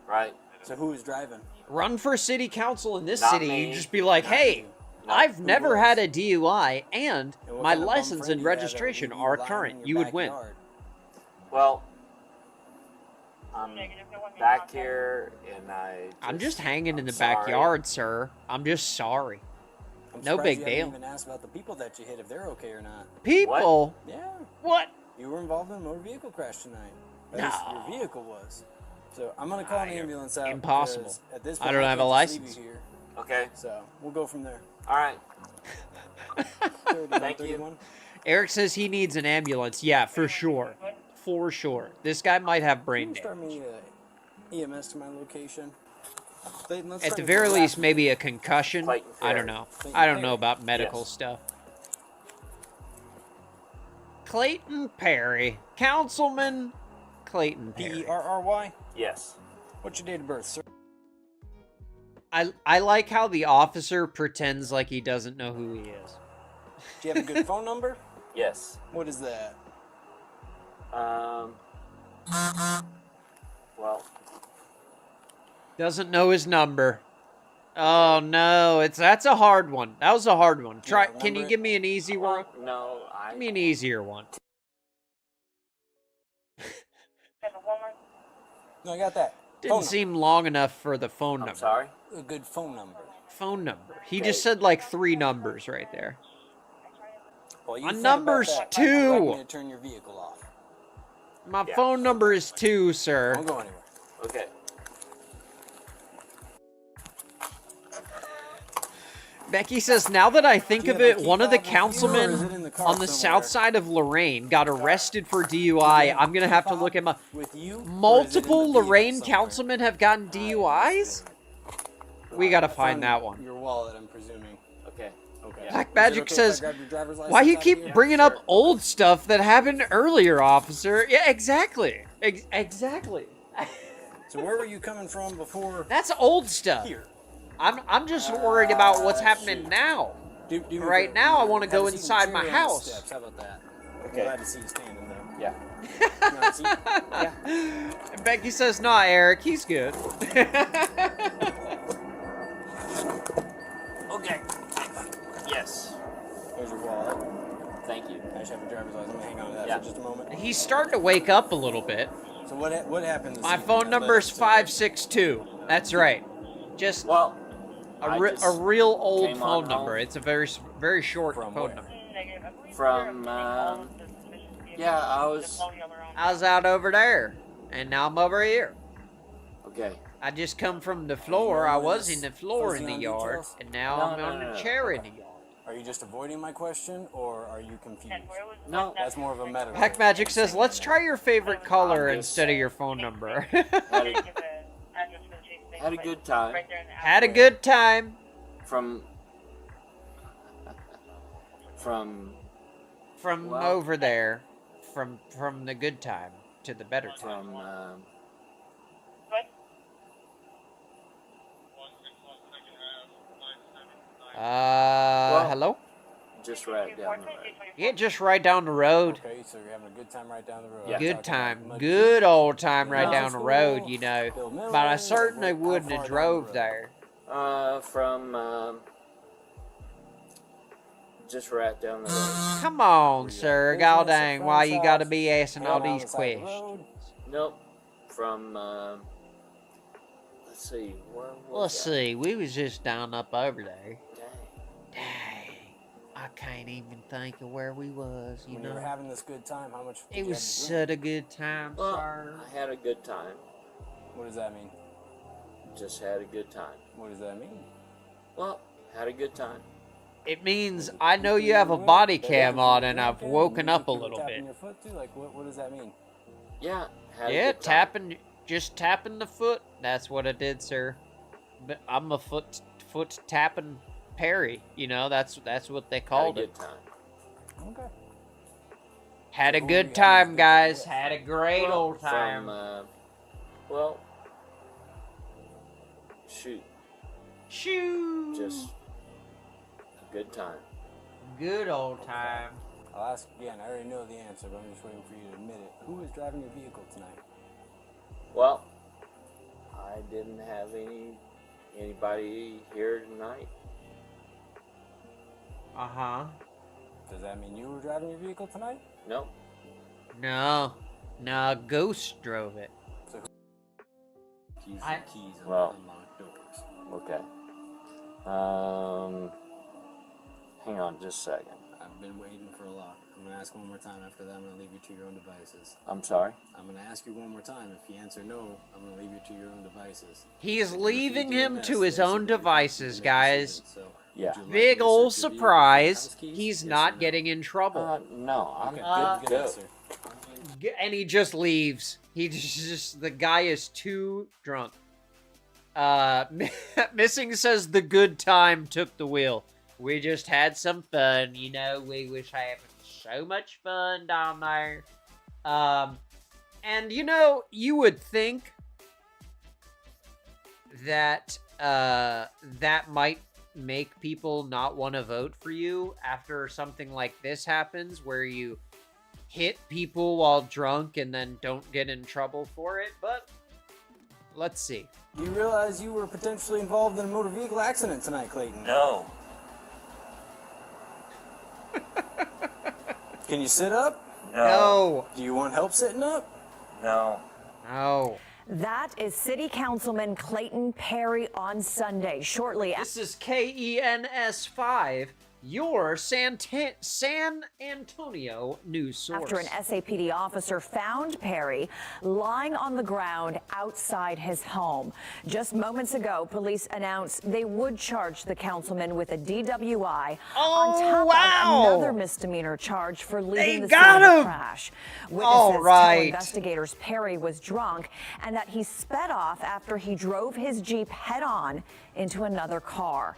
Right. So who was driving? Run for city council in this Not city, me. you just be like, hey, I've never had a DUI, and what my kind of bum license friend and do you have that would registration leave you are lying current. in You your would win. backyard? Well, I'm back here, and I'm just hanging in the sorry. backyard, sir. I'm just sorry. I'm No surprised big you deal. haven't even asked about the people that you hit, if they're okay or not. People? Yeah. What? You were involved in a motor vehicle crash tonight. At least No. your vehicle was. So I'm gonna call an ambulance out. Impossible. because At this I point, don't have a can't just leave license. you here. Okay. So we'll go from there. All right. 31, Thank you. 31. Eric says he needs an ambulance. Yeah, for sure. For sure. This guy might have brain Can you start damage. me EMS to my location? Clayton, let's At start the with very last least, one. maybe a concussion. Clayton I don't Ferry. know. Clayton I don't know Ferry. about medical Yes. stuff. Clayton Perry. Councilman Clayton Perry. Perry? Yes. What's your date of birth, sir? I like how the officer pretends like he doesn't know who he is. Do you have a good phone number? Yes. What is that? Well. Doesn't know his number. Oh no, that's a hard one. That was a hard one. Try. Can you give me an easy one? No, Give me an easier one. No, I got that. Didn't seem long enough for the phone number. Sorry? A good phone number. Phone number. He just said like 3 numbers right there. Well, My number's 2. You're going to turn your vehicle off. My phone number is 2, sir. Don't go anywhere. Okay. Becky says, now that I think of it, one of the councilmen on the south side of Lorraine got arrested for DUI. I'm going to have to look at my... Multiple Lorraine councilmen have gotten DUIs? We got to find that one. Your wallet, I'm presuming. Okay. Okay. Black Magic says, why you keep bringing up old stuff that happened earlier, officer? Yeah, exactly. Exactly. So where were you coming from before? That's old stuff. Here. I'm just worried about what's happening now. Right now, I want to go inside my house. Steps. How about that? Okay. Glad to see you standing there. Yeah. Yeah. And Becky says, nah, Eric, he's good. Okay. Yes. Here's your wallet. Thank you. I just have a driver's license. Let me hang on to that for just a moment. He's starting to wake up a little bit. So what happened? My phone number is 562. That's right. Just a real old phone number. It's a very short phone number. From, yeah, I was out over there, and now I'm over here. Okay. I just come from the floor. I was in the floor in the yard, and now I'm on the chair in the yard. Are you just avoiding my question, or are you confused? No. That's more of a metaphor. Black Magic says, let's try your favorite color instead of your phone number. Had a good time. Had a good time. From over there. From the good time to the better time. Hello? Just right down the road. Yeah, just right down the road. Okay, so you're having a good time right down the road. Yeah. Good time. Good old time right down the road, you know. But I certainly wouldn't have drove there. From just right down the road. Come on, sir. God dang, why you gotta be asking all these questions? Nope. From, let's see, where was Let's that? see, we was just down up over there. Dang. I can't even think of where we was, you When know. you were having this good time, how much? It was such a good time, Well, sir. I had a good time. What does that mean? Just had a good time. What does that mean? Well, had a good time. It means I know you have a body cam on and I've woken up a little Tapping bit. your foot too? Like what does that mean? Yeah, had a Yeah, good time. just tapping the foot. That's what I did, sir. But I'm a foot tapping Perry. You know, that's what they called Had a it. good time. Okay. Had a good time, guys. Had a great old time. From, well, shoot. Just a good time. Good old time. I'll ask again. I already know the answer, but I'm just waiting for you to admit it. Who was driving your vehicle tonight? Well, I didn't have anybody here tonight. Uh-huh. Does that mean you were driving your vehicle tonight? Nope. No, Ghost drove it. So keys on Well, unlocked doors. Okay. Hang on just a second. I've been waiting for a lock. I'm going to ask one more time. After that, I'm going to leave you to your own devices. I'm sorry? I'm going to ask you one more time. If you answer no, I'm going to leave you to your own devices. He is leaving him to his own devices, guys. Yeah. Big ol' surprise. He's not getting in trouble. No, I'm Good answer. And he just leaves. The guy is too drunk. Missing says the good time took the wheel. We just had some fun, you know, we was having so much fun down there. And, you know, you would think that that might make people not want to vote for you after something like this happens, where you hit people while drunk and then don't get in trouble for it, but let's see. You realize you were potentially involved in a motor vehicle accident tonight, Clayton? No. Can you sit up? No. Do you want help sitting up? No. No. That is City Councilman Clayton Perry on Sunday. Shortly after. This is KENS5, your San Antonio news source. After an SAPD officer found Perry lying on the ground outside his home. Just moments ago, police announced they would charge the councilman with a DWI on top of another misdemeanor charge for leaving the scene of the crash. Witnesses tell investigators Perry was drunk and that he sped off after he drove his Jeep head-on into another car.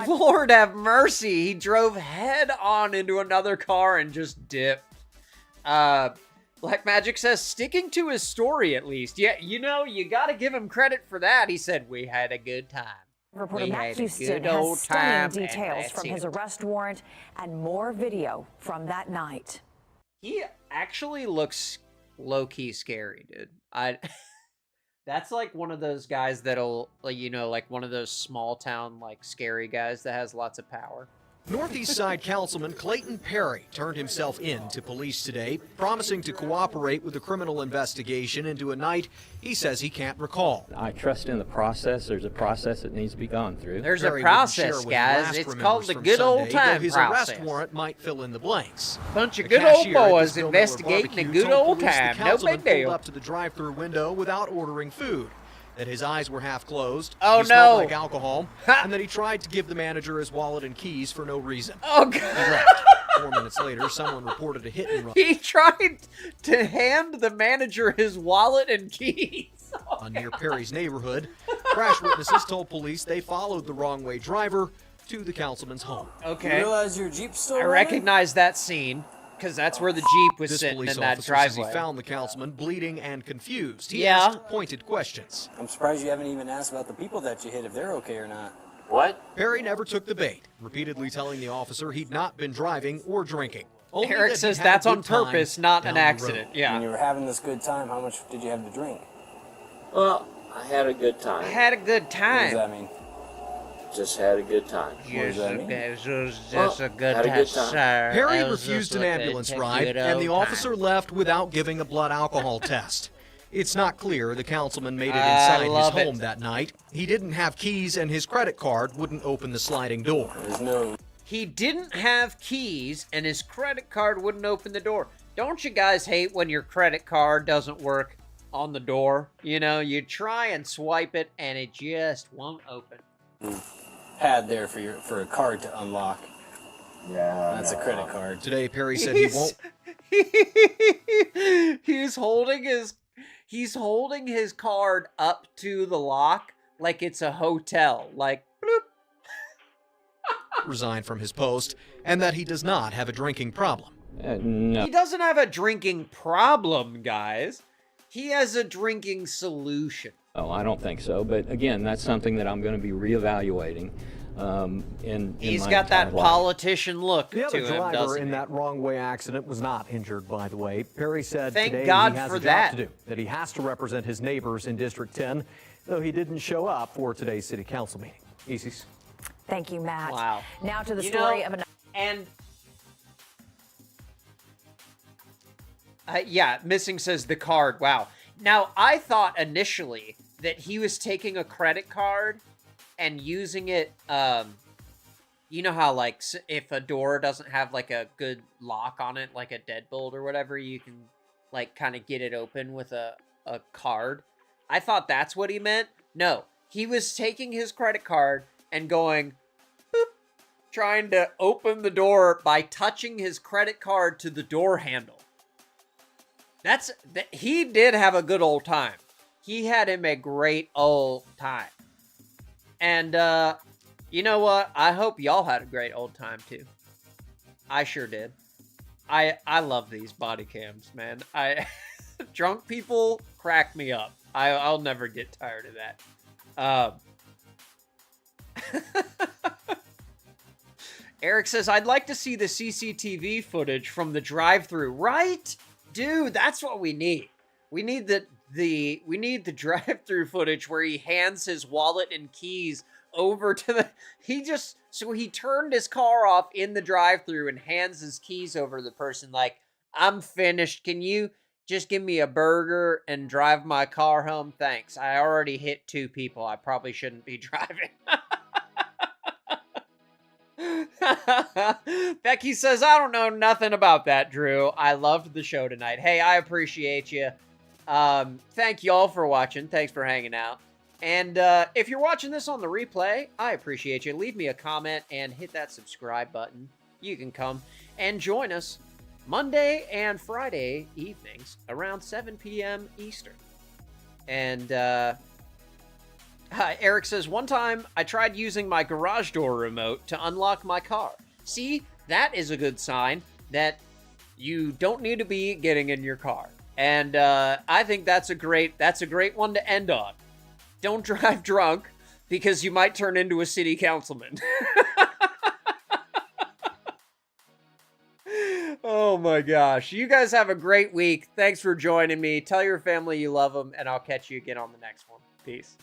Lord have mercy, he drove head on into another car and just dipped. Black Magic says, sticking to his story at least. Yeah, you know, you gotta give him credit for that. He said, we had a good time. Reporter Matt Houston has stunning details from his arrest warrant and more video from that night. He actually looks low-key scary, dude. That's like one of those guys that'll, like, you know, like one of those small town, like, scary guys that has lots of power. Northeast Side Councilman Clayton Perry turned himself in to police today, promising to cooperate with the criminal investigation into a night he says he can't recall. I trust in the process. There's a process that needs to be gone through. There's a process, guys. It's called the good old time his process. Arrest warrant might fill in the blanks. Bunch of good old boys investigating a good old time. No big deal. Pulled up to the drive-through window without ordering food. That his eyes were half closed, oh, he smelled no. like alcohol, and that he tried to give the manager his wallet and keys for no reason. Oh, God. He left. 4 minutes later, someone reported a hit and run. He tried to hand the manager his wallet and keys. Oh, near Perry's neighborhood, crash witnesses told police they followed the wrong-way driver to the councilman's home. Okay. You realize your Jeep's still I running? recognize that scene. Because that's where the Jeep was sitting in that driveway. He found the councilman bleeding and confused. He Yeah. asked pointed questions. I'm surprised you haven't even asked about the people that you hit, if they're okay or not. What? Perry never took the bait, repeatedly telling the officer he'd not been driving or drinking. Only Eric that says he'd had a that's on good time purpose, not down an the accident. road. Yeah. When you were having this good time, how much did you have to drink? Well, I had a good time. I had a good What time. does that mean? Just had a good time. Just Well, a good had a time, good time. sir. Perry It was refused just an a ambulance good ride, and the old officer time. left without giving a blood alcohol test. It's not clear the councilman made it I inside his love it. home that night. He didn't have keys, and his credit card wouldn't open the sliding door. There's no... He didn't have keys, and his credit card wouldn't open the door. Don't you guys hate when your credit card doesn't work on the door? You know, you try and swipe it, and it just won't open. Pad there for a card to unlock. Yeah. That's a credit card. Today, Perry said he won't. He's holding his card up to the lock like it's a hotel. Like, bloop. Resign from his post, and that he does not have a drinking problem. No. He doesn't have a drinking problem, guys. He has a drinking solution. Oh, I don't think so. But again, that's something that I'm going to be reevaluating. He's my got that entire life. politician look The other to him, driver doesn't in he? that wrong-way accident was not injured, by the way. Perry said Thank today God he has for a job that. to do, that he has to represent his neighbors in District 10, though he didn't show up for today's city council meeting. Isis. Thank you, Matt. Wow. Now to the You story know, of an... And yeah, Missing says the card. Wow. Now, I thought initially that he was taking a credit card and using it, you know how, like, if a door doesn't have, like, a good lock on it, like a deadbolt or whatever, you can, like, kind of get it open with a card. I thought that's what he meant. No, he was taking his credit card and going, boop, trying to open the door by touching his credit card to the door handle. He did have a good old time. He had him a great old time. And, you know what? I hope y'all had a great old time, too. I sure did. I love these body cams, man. Drunk people crack me up. I'll never get tired of that. Eric says, I'd like to see the CCTV footage from the drive-thru. Right? Dude, that's what we need. We need the drive-thru footage where he hands his wallet and keys over to the... he turned his car off in the drive-thru and hands his keys over to the person like, I'm finished. Can you just give me a burger and drive my car home? Thanks. I already hit 2 people. I probably shouldn't be driving. Becky says, I don't know nothing about that, Drew. I loved the show tonight. Hey, I appreciate you. Thank you all for watching. Thanks for hanging out. And if you're watching this on the replay, I appreciate you. Leave me a comment and hit that subscribe button. You can come and join us Monday and Friday evenings around 7 p.m. Eastern. And Eric says, one time I tried using my garage door remote to unlock my car. See, that is a good sign that you don't need to be getting in your car. And I think that's a great one to end on. Don't drive drunk because you might turn into a city councilman. Oh my gosh. You guys have a great week. Thanks for joining me. Tell your family you love them, and I'll catch you again on the next one. Peace.